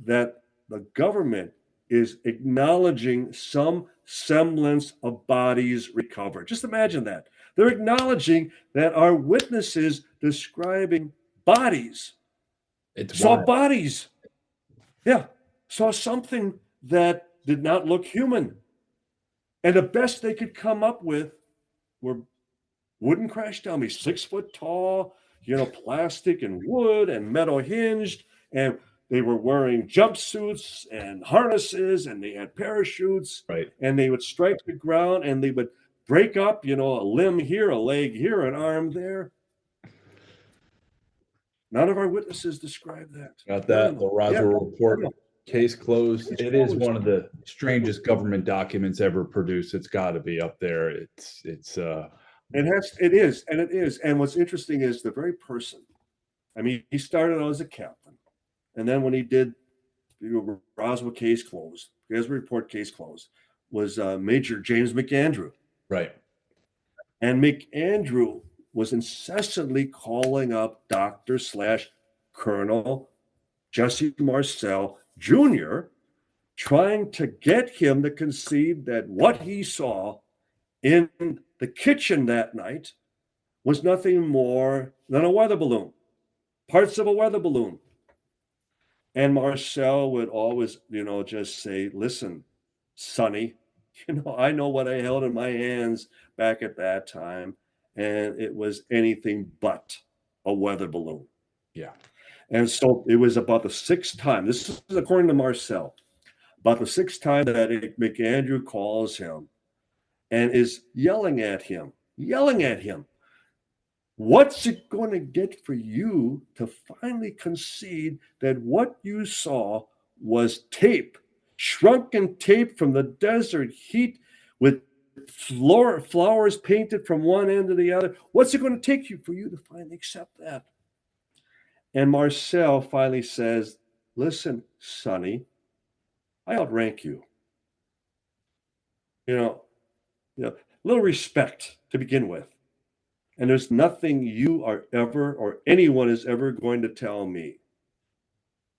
that the government is acknowledging some semblance of bodies recovered. Just imagine that. They're acknowledging that our witnesses describing bodies saw bodies. Yeah, saw something that did not look human. And the best they could come up with were wooden crash dummies, 6 foot tall, plastic and wood and metal hinged. And they were wearing jumpsuits and harnesses, and they had parachutes. Right. And they would strike the ground, and they would break up, a limb here, a leg here, an arm there. None of our witnesses described that. Got that. The Roswell report, case closed. It is one of the strangest government documents ever produced. It's got to be up there. It is. And what's interesting is the very person. I mean, he started out as a captain, and then when he did the Roswell case closed, his report case closed, was Major James McAndrew. Right. And McAndrew was incessantly calling up Dr./Colonel Jesse Marcel Jr., trying to get him to concede that what he saw in the kitchen that night was nothing more than a weather balloon, parts of a weather balloon. And Marcel would always, just say, listen, Sonny, I know what I held in my hands back at that time, and it was anything but a weather balloon. Yeah. And so it was about the sixth time, this is according to Marcel, about the sixth time that McAndrew calls him and is yelling at him. What's it going to get for you to finally concede that what you saw was tape, shrunken tape from the desert heat with flowers painted from one end to the other? What's it going to take you for you to finally accept that? And Marcel finally says, listen, Sonny, I outrank you. Little respect to begin with. And there's nothing you are ever, or anyone is ever going to tell me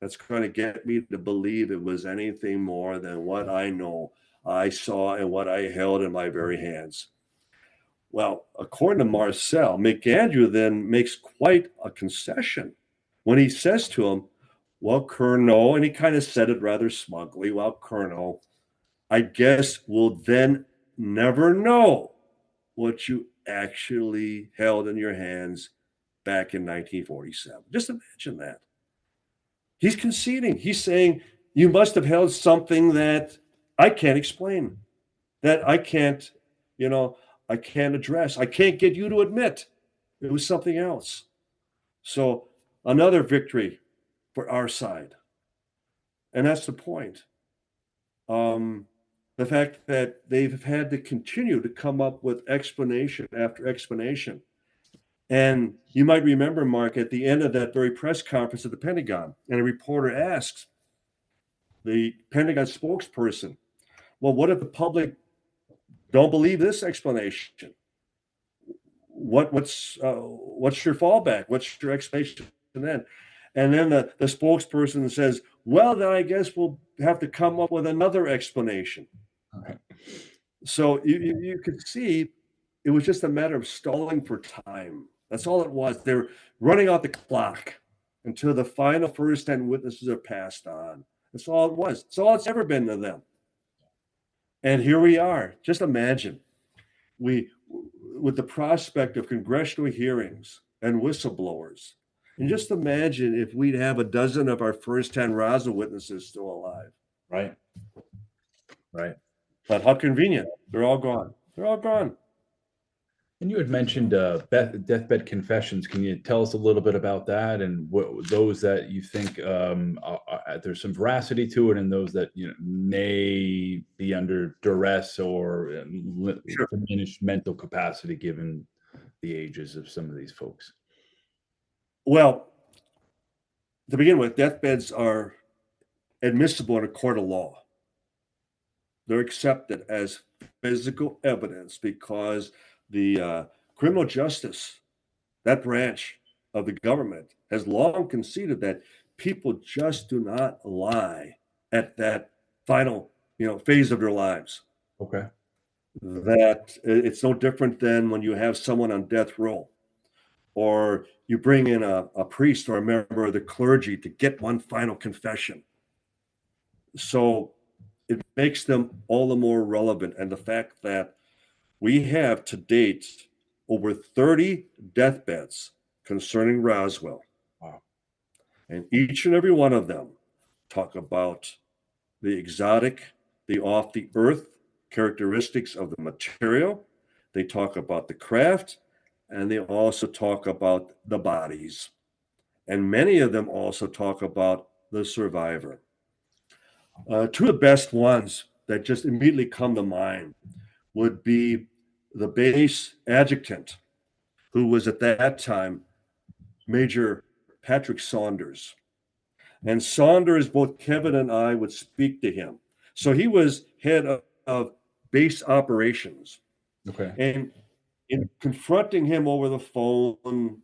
that's going to get me to believe it was anything more than what I know, I saw, and what I held in my very hands. Well, according to Marcel, McAndrew then makes quite a concession when he says to him, well, Colonel, and he kind of said it rather smugly, well, Colonel, I guess we'll then never know what you actually held in your hands back in 1947. Just imagine that. He's conceding. He's saying, you must have held something that I can't explain, that I can't address. I can't get you to admit it was something else. So another victory for our side. And that's the point. The fact that they've had to continue to come up with explanation after explanation. And you might remember, Mark, at the end of that very press conference at the Pentagon, and a reporter asks the Pentagon spokesperson, well, what if the public don't believe this explanation? What's your fallback? What's your explanation then? And then the spokesperson says, well, then I guess we'll have to come up with another explanation. Okay. So you could see it was just a matter of stalling for time. That's all it was. They're running out the clock until the final first-hand witnesses are passed on. That's all it was. That's all it's ever been to them. And here we are. Just imagine, with the prospect of congressional hearings and whistleblowers, and just imagine if we'd have a dozen of our first-hand Roswell witnesses still alive. Right. But how convenient. They're all gone. And you had mentioned deathbed confessions. Can you tell us a little bit about that, and those that you think there's some veracity to it, and those that may be under duress or diminished mental capacity given the ages of some of these folks? Well, to begin with, deathbeds are admissible in a court of law. They're accepted as physical evidence because the criminal justice, that branch of the government, has long conceded that people just do not lie at that final, phase of their lives. Okay. That it's no different than when you have someone on death row, or you bring in a priest or a member of the clergy to get one final confession. So it makes them all the more relevant. And the fact that we have to date over 30 deathbeds concerning Roswell. Wow. And each and every one of them talk about the exotic, the off the earth characteristics of the material. They talk about the craft, and they also talk about the bodies. And many of them also talk about the survivor. Two of the best ones that just immediately come to mind would be the base adjutant, who was at that time Major Patrick Saunders. And Saunders, both Kevin and I would speak to him. So he was head of base operations. Okay. And in confronting him over the phone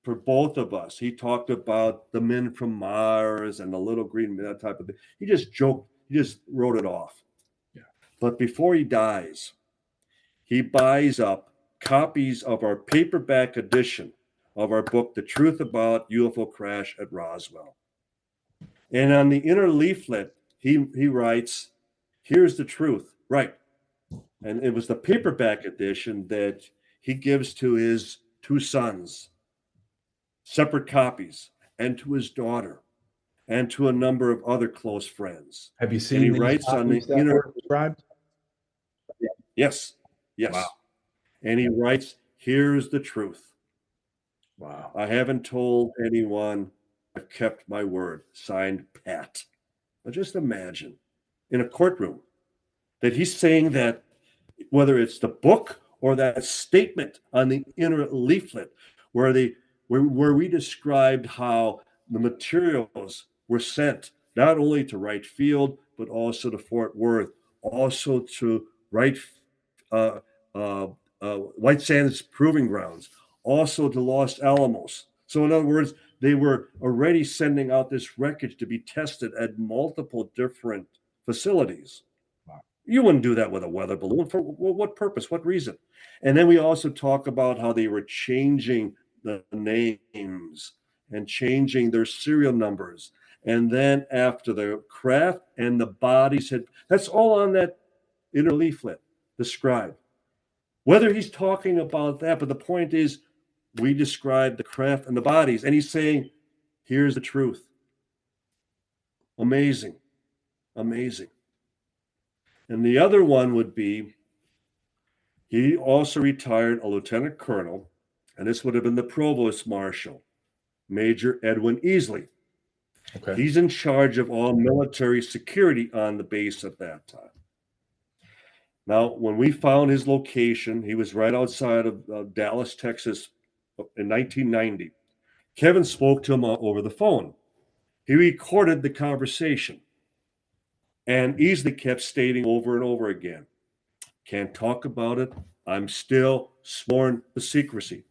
for both of us, he talked about the men from Mars and the little green men, that type of thing. He just joked, he just wrote it off. Yeah. But before he dies, he buys up copies of our paperback edition of our book, The Truth About UFO Crash at Roswell. And on the inner leaflet, he writes, here's the truth. Right. And it was the paperback edition that he gives to his 2 sons, separate copies, and to his daughter, and to a number of other close friends. Have you And seen he these writes on the copies that inner. were described? Yes. Wow. And he writes, here's the truth. Wow. I haven't told anyone. I've kept my word. Signed, Pat. Now just imagine in a courtroom that he's saying that, whether it's the book or that statement on the inner leaflet where we described how the materials were sent not only to Wright Field, but also to Fort Worth, also to White Sands Proving Grounds, also to Los Alamos. So in other words, they were already sending out this wreckage to be tested at multiple different facilities. Wow. You wouldn't do that with a weather balloon. For what purpose? What reason? And then we also talk about how they were changing the names and changing their serial numbers. And then after the craft and the bodies that's all on that inner leaflet described. Whether he's talking about that, but the point is, we describe the craft and the bodies, and he's saying, here's the truth. Amazing. Amazing. And the other one would be, he also retired a lieutenant colonel, and this would have been the provost marshal, Major Edwin Easley. Okay. He's in charge of all military security on the base at that time. Now, when we found his location, he was right outside of Dallas, Texas in 1990. Kevin spoke to him over the phone. He recorded the conversation and Easley kept stating over and over again, can't talk about it. I'm still sworn to secrecy.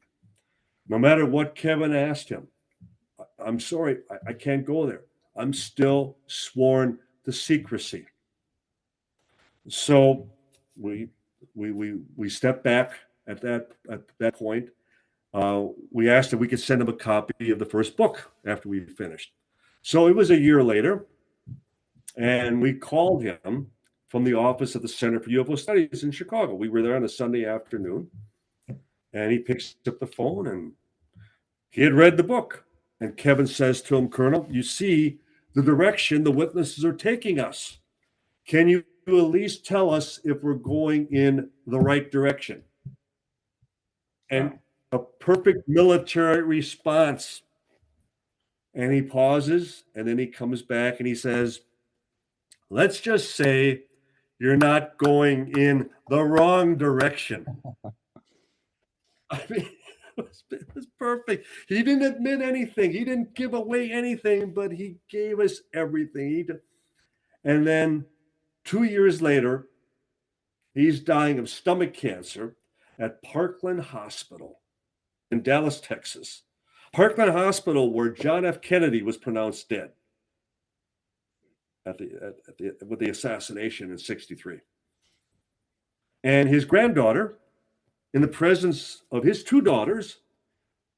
No matter what Kevin asked him, I'm sorry, I can't go there. I'm still sworn to secrecy. So we stepped back at that point. We asked if we could send him a copy of the first book after we finished. So it was a year later, and we called him from the office of the Center for UFO Studies in Chicago. We were there on a Sunday afternoon, and he picks up the phone, and he had read the book. And Kevin says to him, Colonel, you see the direction the witnesses are taking us. Can you at least tell us if we're going in the right direction? And a perfect military response. And he pauses, and then he comes back and he says, let's just say you're not going in the wrong direction. I mean, it was perfect. He didn't admit anything. He didn't give away anything, but he gave us everything. And then 2 years later, he's dying of stomach cancer at Parkland Hospital in Dallas, Texas. Parkland Hospital, where John F. Kennedy was pronounced dead with the assassination in 1963. And his granddaughter, in the presence of his 2 daughters,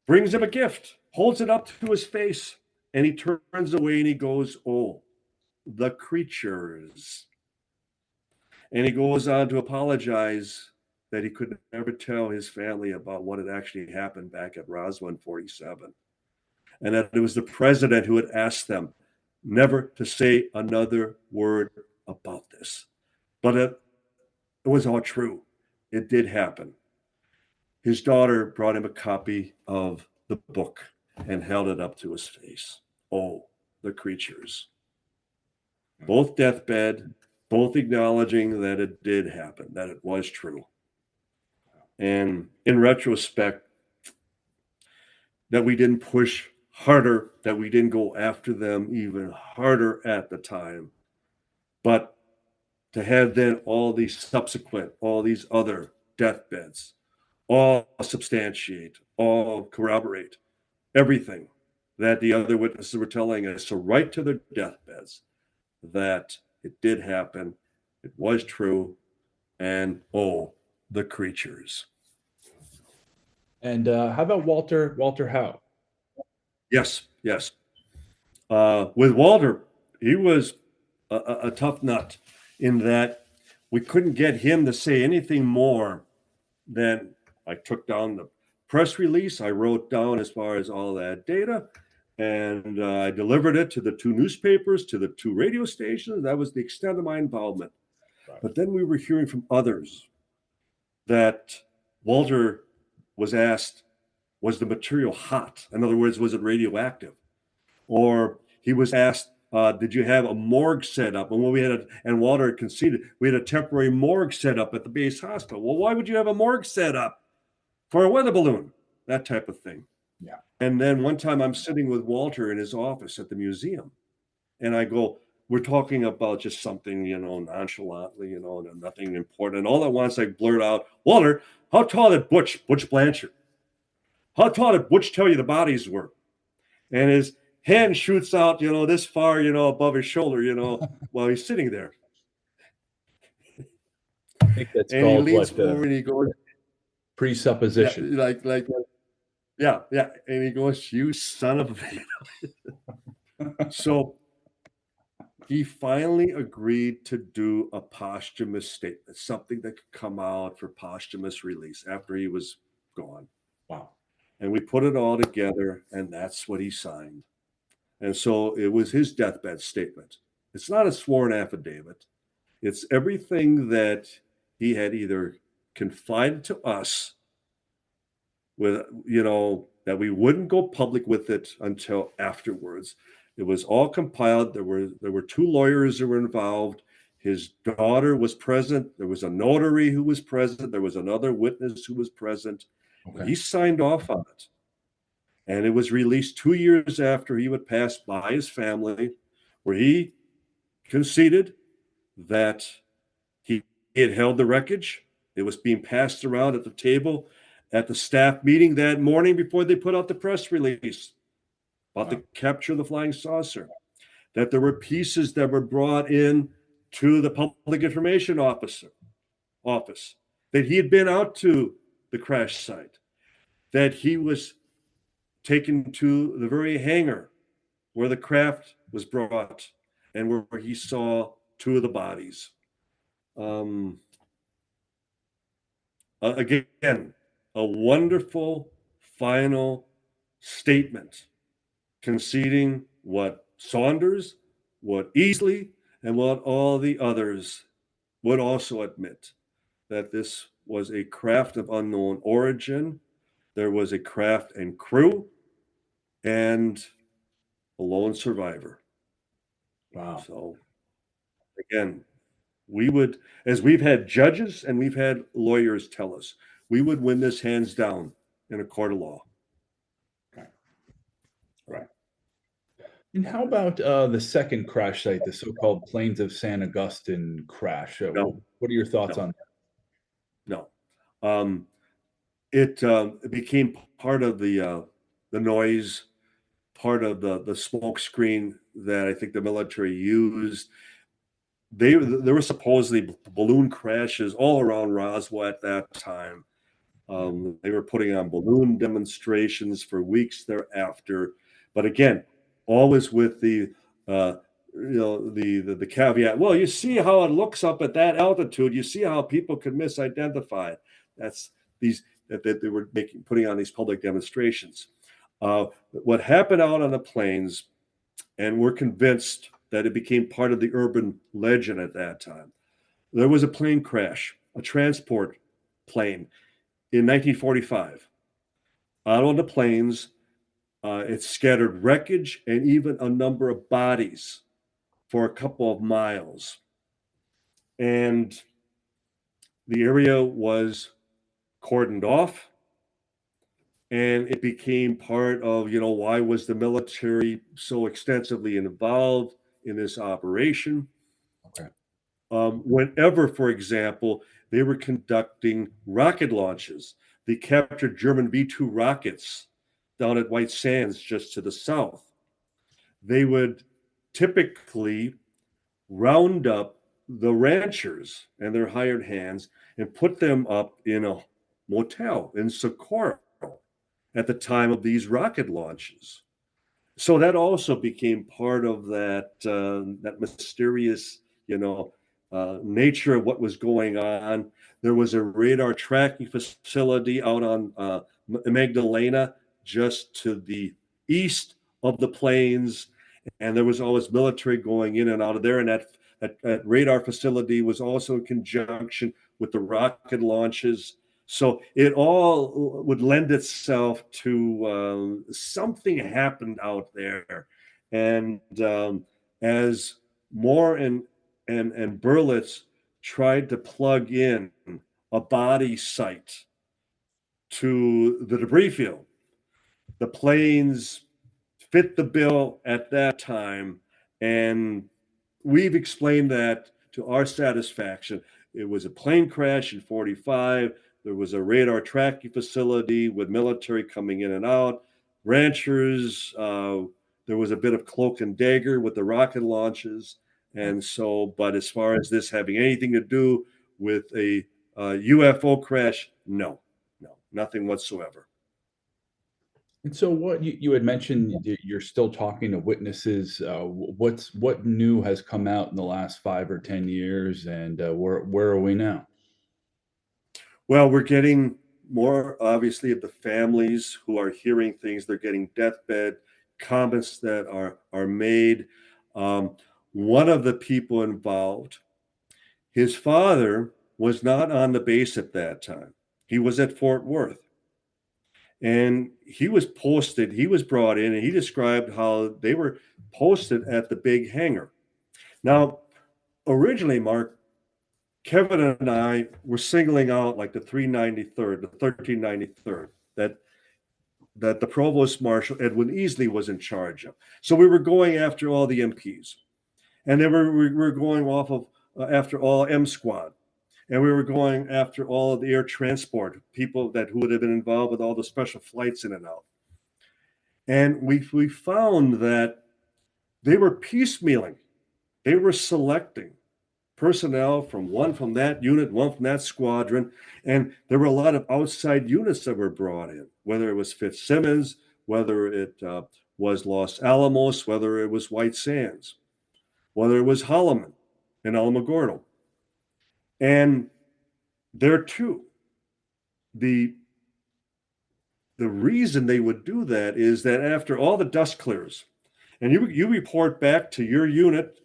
brings him a gift, holds it up to his face, and he turns away and he goes, oh, the creatures. And he goes on to apologize that he could never tell his family about what had actually happened back at Roswell in 1947. And that it was the president who had asked them never to say another word about this. But it was all true. It did happen. His daughter brought him a copy of the book and held it up to his face. Oh, the creatures. Both deathbed, both acknowledging that it did happen, that it was true. And in retrospect, that we didn't push harder, that we didn't go after them even harder at the time. But to have then all these other deathbeds, all substantiate, all corroborate everything that the other witnesses were telling us. So right to their deathbeds, that it did happen, it was true, and oh, the creatures. And how about Walter Howe? Yes, yes. With Walter, he was a tough nut in that we couldn't get him to say anything more than I took down the press release. I wrote down as far as all that data, and I delivered it to the 2 newspapers, to the 2 radio stations. That was the extent of my involvement. Right. But then we were hearing from others that Walter was asked, was the material hot? In other words, was it radioactive? Or he was asked, did you have a morgue set up? And when we had and Walter had conceded, we had a temporary morgue set up at the base hospital. Well, why would you have a morgue set up for a weather balloon? That type of thing. Yeah. And then one time I'm sitting with Walter in his office at the museum, and I go, we're talking about just something, nonchalantly, nothing important. And all at once I blurt out, Walter, how tall did Butch Blanchard, how tall did Butch tell you the bodies were? And his hand shoots out, this far, above his shoulder, while he's sitting there. I think that's And he called leans forward and he goes, presupposition. Yeah, and he goes, you son of a. So he finally agreed to do a posthumous statement, something that could come out for posthumous release after he was gone. Wow. And we put it all together, and that's what he signed. And so it was his deathbed statement. It's not a sworn affidavit. It's everything that he had either confided to us with, that we wouldn't go public with it until afterwards. It was all compiled. There were 2 lawyers who were involved. His daughter was present. There was a notary who was present. There was another witness who was present. Okay. He signed off on it. And it was released 2 years after he would pass by his family, where he conceded that he had held the wreckage. It was being passed around at the table at the staff meeting that morning before they put out the press release about the capture of the flying saucer, that there were pieces that were brought in to the public information office, that he had been out to the crash site, that he was taken to the very hangar where the craft was brought and where he saw 2 of the bodies. Again, a wonderful final statement conceding what Saunders, what Easley, and what all the others would also admit, that this was a craft of unknown origin. There was a craft and crew and a lone survivor. Wow. So again, we would, as we've had judges and we've had lawyers tell us, we would win this hands down in a court of law. Right. And how about the second crash site, the so-called Plains of San Augustine crash? No. What are your thoughts on that? No. It became part of the noise, part of the smoke screen that I think the military used. There were supposedly balloon crashes all around Roswell at that time. They were putting on balloon demonstrations for weeks thereafter. But again, always with the caveat. Well, you see how it looks up at that altitude. You see how people could misidentify. That's that they were putting on these public demonstrations. What happened out on the plains, and we're convinced that it became part of the urban legend at that time. There was a plane crash, a transport plane in 1945. Out on the plains, it scattered wreckage and even a number of bodies for a couple of miles. And the area was cordoned off, and it became part of, why was the military so extensively involved in this operation? Okay. Whenever, for example, they were conducting rocket launches, they captured German V-2 rockets down at White Sands just to the south. They would typically round up the ranchers and their hired hands and put them up in a motel in Socorro at the time of these rocket launches. So that also became part of that mysterious, nature of what was going on. There was a radar tracking facility out on Magdalena, just to the east of the plains, and there was always military going in and out of there. And that radar facility was also in conjunction with the rocket launches. So it all would lend itself to something happened out there. And as Moore and Berlitz tried to plug in a body site to the debris field, the planes fit the bill at that time. And we've explained that to our satisfaction. It was a plane crash in 45. There was a radar tracking facility with military coming in and out, ranchers. There was a bit of cloak and dagger with the rocket launches. And so, but as far as this having anything to do with a UFO crash, no, nothing whatsoever. And so, what you had mentioned, you're still talking to witnesses. What new has come out in the last 5 or 10 years, and where are we now? Well, we're getting more, obviously, of the families who are hearing things. They're getting deathbed comments that are made. One of the people involved, his father was not on the base at that time. He was at Fort Worth. And he was brought in, and he described how they were posted at the big hangar. Now, originally, Mark, Kevin and I were singling out like the 393rd, the 1393rd, that the Provost Marshal Edwin Easley was in charge of. So we were going after all the MPs, and then we were going off of after all M Squad. And we were going after all of the air transport people who would have been involved with all the special flights in and out. And we found that they were piecemealing. They were selecting personnel from that unit, one from that squadron. And there were a lot of outside units that were brought in, whether it was Fitzsimmons, whether it was Los Alamos, whether it was White Sands, whether it was Holloman and Alamogordo. And there too, the reason they would do that is that after all the dust clears, and you report back to your unit,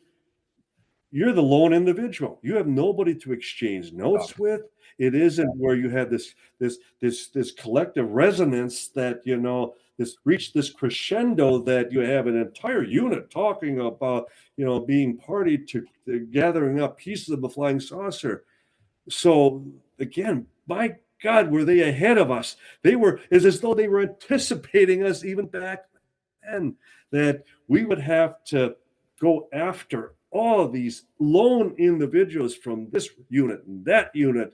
you're the lone individual. You have nobody to exchange notes with. It isn't where you have this collective resonance that reach this crescendo that you have an entire unit talking about being party to gathering up pieces of the flying saucer. So again, my God, were they ahead of us? It's as though they were anticipating us even back then, that we would have to go after all of these lone individuals from this unit and that unit.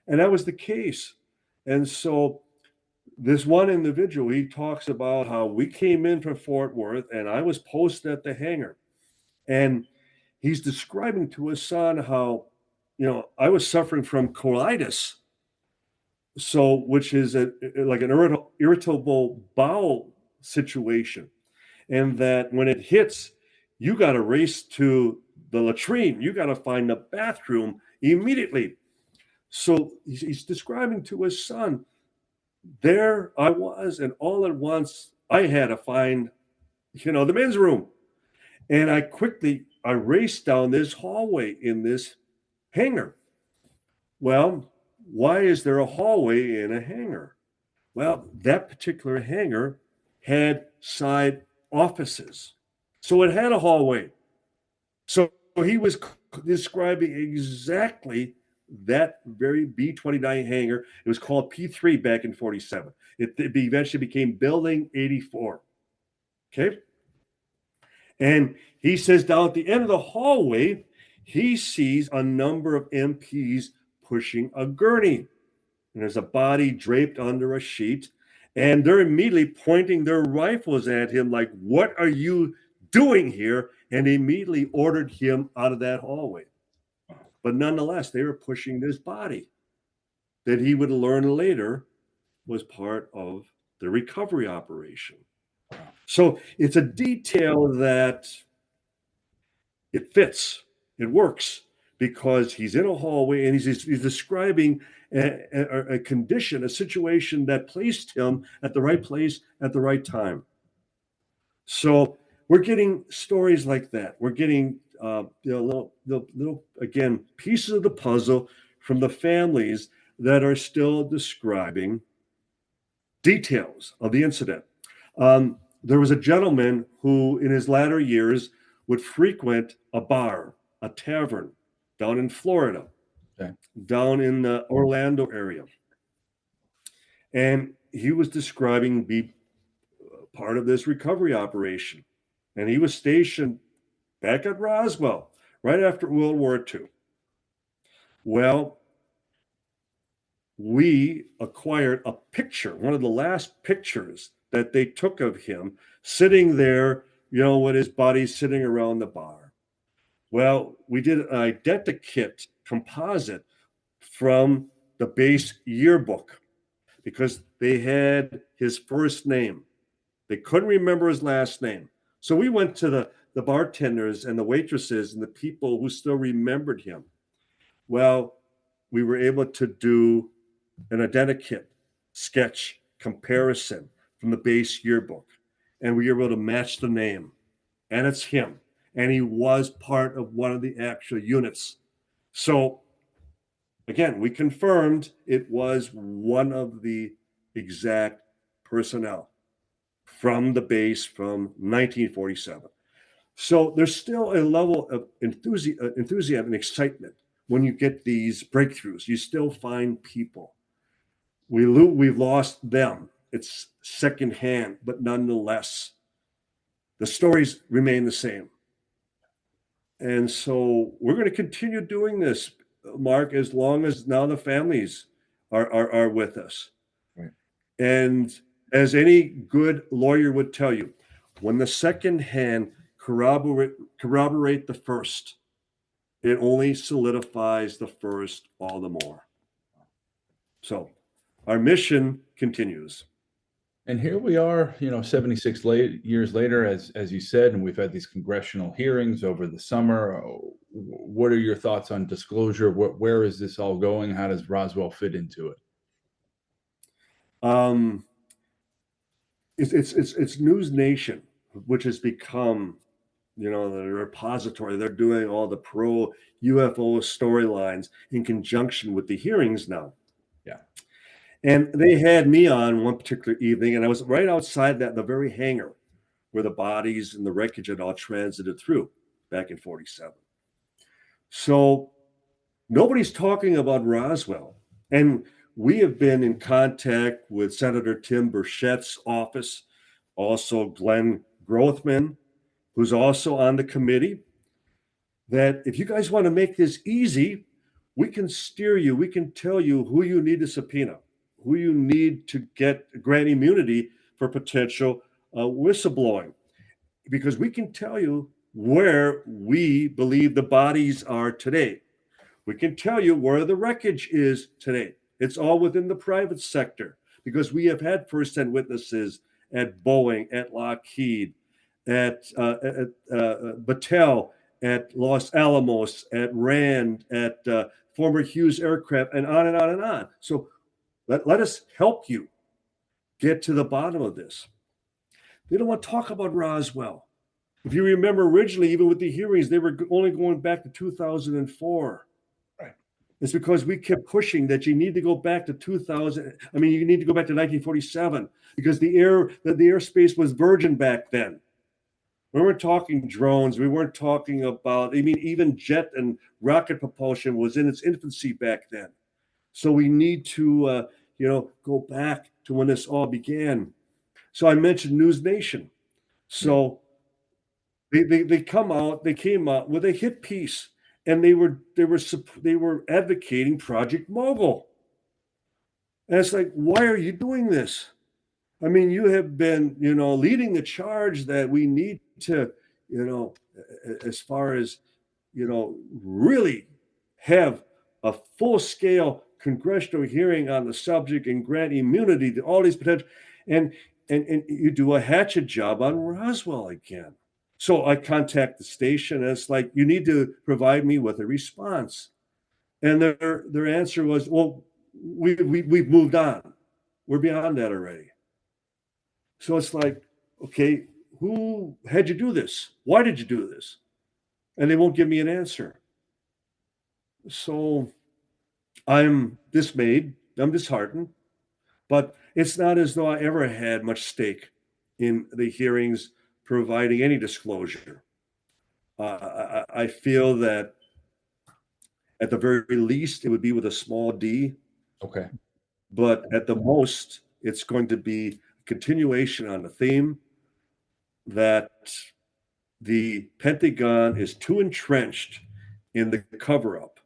And that was the case. And so this one individual, he talks about how we came in from Fort Worth and I was posted at the hangar. And he's describing to his son how, I was suffering from colitis. So, which is like an irritable bowel situation. And that when it hits, you got to race to the latrine. You got to find the bathroom immediately. So he's describing to his son, there I was, and all at once I had to find, the men's room. And I raced down this hallway in this hangar. Well, why is there a hallway in a hangar? Well, that particular hangar had side offices. So it had a hallway. So he was describing exactly that very B-29 hangar. It was called P3 back in 47. It eventually became Building 84. Okay? And he says down at the end of the hallway, he sees a number of MPs pushing a gurney. And there's a body draped under a sheet. And they're immediately pointing their rifles at him like, what are you doing here? And immediately ordered him out of that hallway. But nonetheless, they were pushing this body that he would learn later was part of the recovery operation. So it's a detail that it fits, it works, because he's in a hallway and he's describing a condition, a situation that placed him at the right place at the right time. So we're getting stories like that. We're getting little again pieces of the puzzle from the families that are still describing details of the incident. There was a gentleman who, in his latter years, would frequent a bar, a tavern down in Florida, down in the Orlando area. And he was describing be part of this recovery operation. And he was stationed back at Roswell right after World War II. Well, we acquired a picture, one of the last pictures that they took of him sitting there, with his body sitting around the bar. Well, we did an identikit composite from the base yearbook because they had his first name. They couldn't remember his last name. So we went to the bartenders and the waitresses and the people who still remembered him. Well, we were able to do an identikit sketch comparison from the base yearbook. And we were able to match the name. And it's him. And he was part of one of the actual units. So, again, we confirmed it was one of the exact personnel from the base from 1947. So there's still a level of enthusiasm and excitement when you get these breakthroughs. You still find people. We've lost them. It's secondhand, but nonetheless, the stories remain the same. And so we're going to continue doing this, Mark, as long as now the families are with us. Right. And as any good lawyer would tell you, when the second hand corroborate the first, it only solidifies the first all the more. So our mission continues. And here we are, 76 years later, as you said, and we've had these congressional hearings over the summer. What are your thoughts on disclosure? Where is this all going? How does Roswell fit into it? It's News Nation, which has become, the repository. They're doing all the pro UFO storylines in conjunction with the hearings now. Yeah. And they had me on one particular evening, and I was right outside the very hangar where the bodies and the wreckage had all transited through back in 47. So nobody's talking about Roswell. And we have been in contact with Senator Tim Burchett's office, also Glenn Grothman, who's also on the committee, that if you guys want to make this easy, we can steer you. We can tell you who you need to subpoena, who you need to grant immunity for potential whistleblowing, because we can tell you where we believe the bodies are today. We can tell you where the wreckage is today. It's all within the private sector because we have had firsthand witnesses at Boeing, at Lockheed, at Battelle, at Los Alamos, at Rand, at former Hughes Aircraft, and on and on and on. So let us help you get to the bottom of this. They don't want to talk about Roswell. If you remember originally, even with the hearings, they were only going back to 2004. Right. It's because we kept pushing that you need to go back to 2000. You need to go back to 1947 because the airspace was virgin back then. We weren't talking drones. We weren't talking about, even jet and rocket propulsion was in its infancy back then. So we need to, go back to when this all began. So I mentioned News Nation. So they came out with a hit piece, and they were advocating Project Mogul. And it's like, why are you doing this? You have been, leading the charge that we need to, as far as, really have a full-scale congressional hearing on the subject and grant immunity to all these potential, and you do a hatchet job on Roswell again. So I contact the station, and it's like, you need to provide me with a response. And their answer was, well, we've moved on. We're beyond that already. So it's like, okay, who had you do this? Why did you do this? And they won't give me an answer. So I'm dismayed. I'm disheartened. But it's not as though I ever had much stake in the hearings providing any disclosure. I feel that at the very least, it would be with a small d. Okay. But at the most, it's going to be a continuation on the theme that the Pentagon is too entrenched in the cover-up.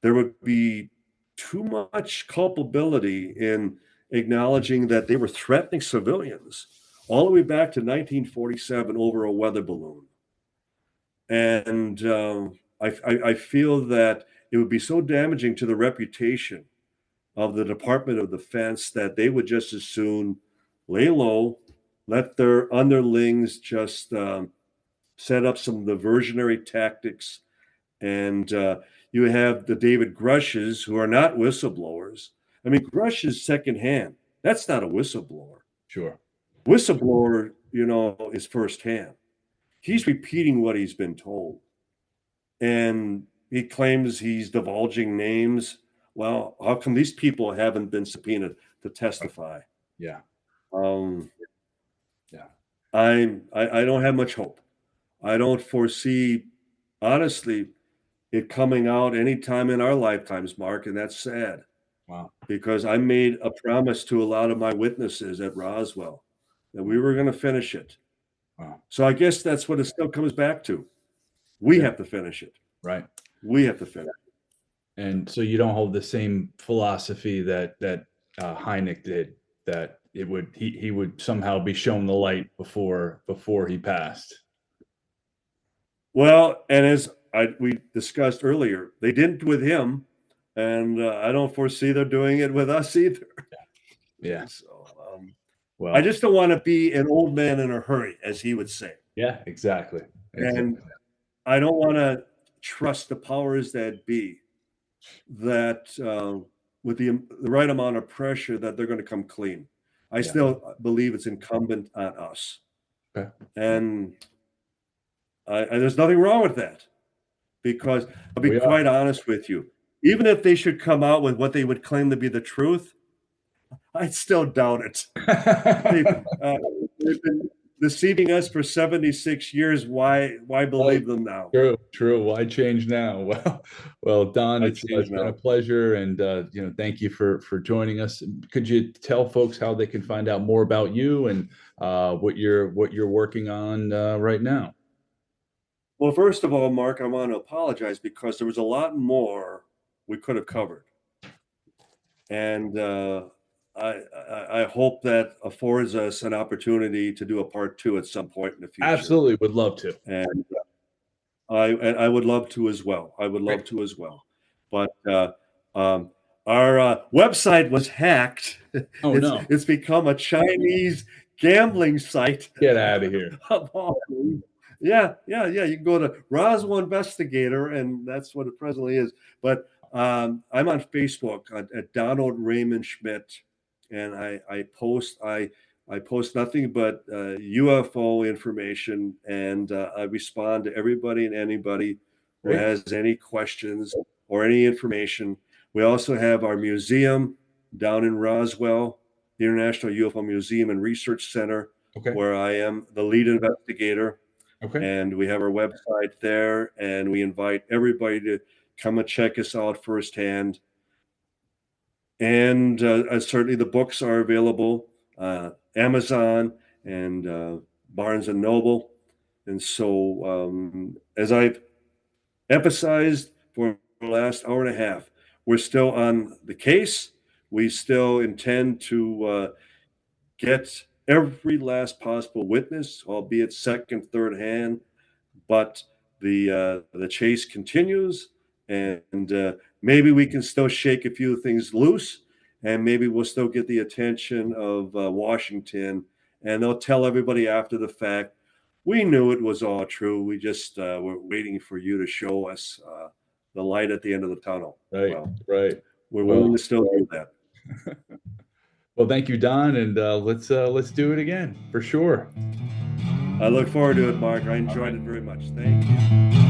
There would be too much culpability in acknowledging that they were threatening civilians all the way back to 1947 over a weather balloon. And I feel that it would be so damaging to the reputation of the Department of Defense that they would just as soon lay low, let their underlings just set up some diversionary tactics. And you have the David Grushes, who are not whistleblowers. I mean, Grush is secondhand. That's not a whistleblower. Sure. Whistleblower, is firsthand. He's repeating what he's been told. And he claims he's divulging names. Well, how come these people haven't been subpoenaed to testify? Yeah. Yeah. I don't have much hope. I don't foresee, honestly, it coming out anytime in our lifetimes, Mark, and that's sad. Wow. Because I made a promise to a lot of my witnesses at Roswell that we were going to finish it. Wow. So I guess that's what it still comes back to. We have to finish it. Right. We have to finish it. And so you don't hold the same philosophy that Hynek did, that he would somehow be shown the light before he passed. Well, and as we discussed earlier, they didn't with him, and I don't foresee they're doing it with us either. Yeah. So, well, I just don't want to be an old man in a hurry, as he would say. Yeah, exactly. And I don't want to trust the powers that be that with the right amount of pressure that they're going to come clean. I still believe it's incumbent on us. Okay. And there's nothing wrong with that, because I'll be quite honest with you. Even if they should come out with what they would claim to be the truth, I still doubt it. They've been deceiving us for 76 years. Why believe them now? True. Why change now? Well, Don, it's been a pleasure, and thank you for joining us. Could you tell folks how they can find out more about you and what you're working on right now? Well, first of all, Mark, I want to apologize because there was a lot more we could have covered, and I hope that affords us an opportunity to do a part 2 at some point in the future. Absolutely, would love to. And I would love to as well. But our website was hacked. Oh, no. It's become a Chinese gambling site. Get out of here. Yeah. You can go to Roswell Investigator, and that's what it presently is. But I'm on Facebook at Donald Raymond Schmitt, and I post nothing but UFO information, and I respond to everybody and anybody who has any questions or any information. We also have our museum down in Roswell, the International UFO Museum and Research Center, where I am the lead investigator. And we have our website there, and we invite everybody to come and check us out firsthand. And certainly the books are available, Amazon and Barnes and Noble. And so, as I've emphasized for the last hour and a half, we're still on the case. We still intend to get every last possible witness, albeit second, third hand, but the chase continues, and maybe we can still shake a few things loose, and maybe we'll still get the attention of Washington, and they'll tell everybody after the fact, we knew it was all true. We just were waiting for you to show us the light at the end of the tunnel. Right, Well, right. we're willing to still do that. Well, thank you, Don, and let's do it again for sure. I look forward to it, Mark. I enjoyed it very much. Thank you.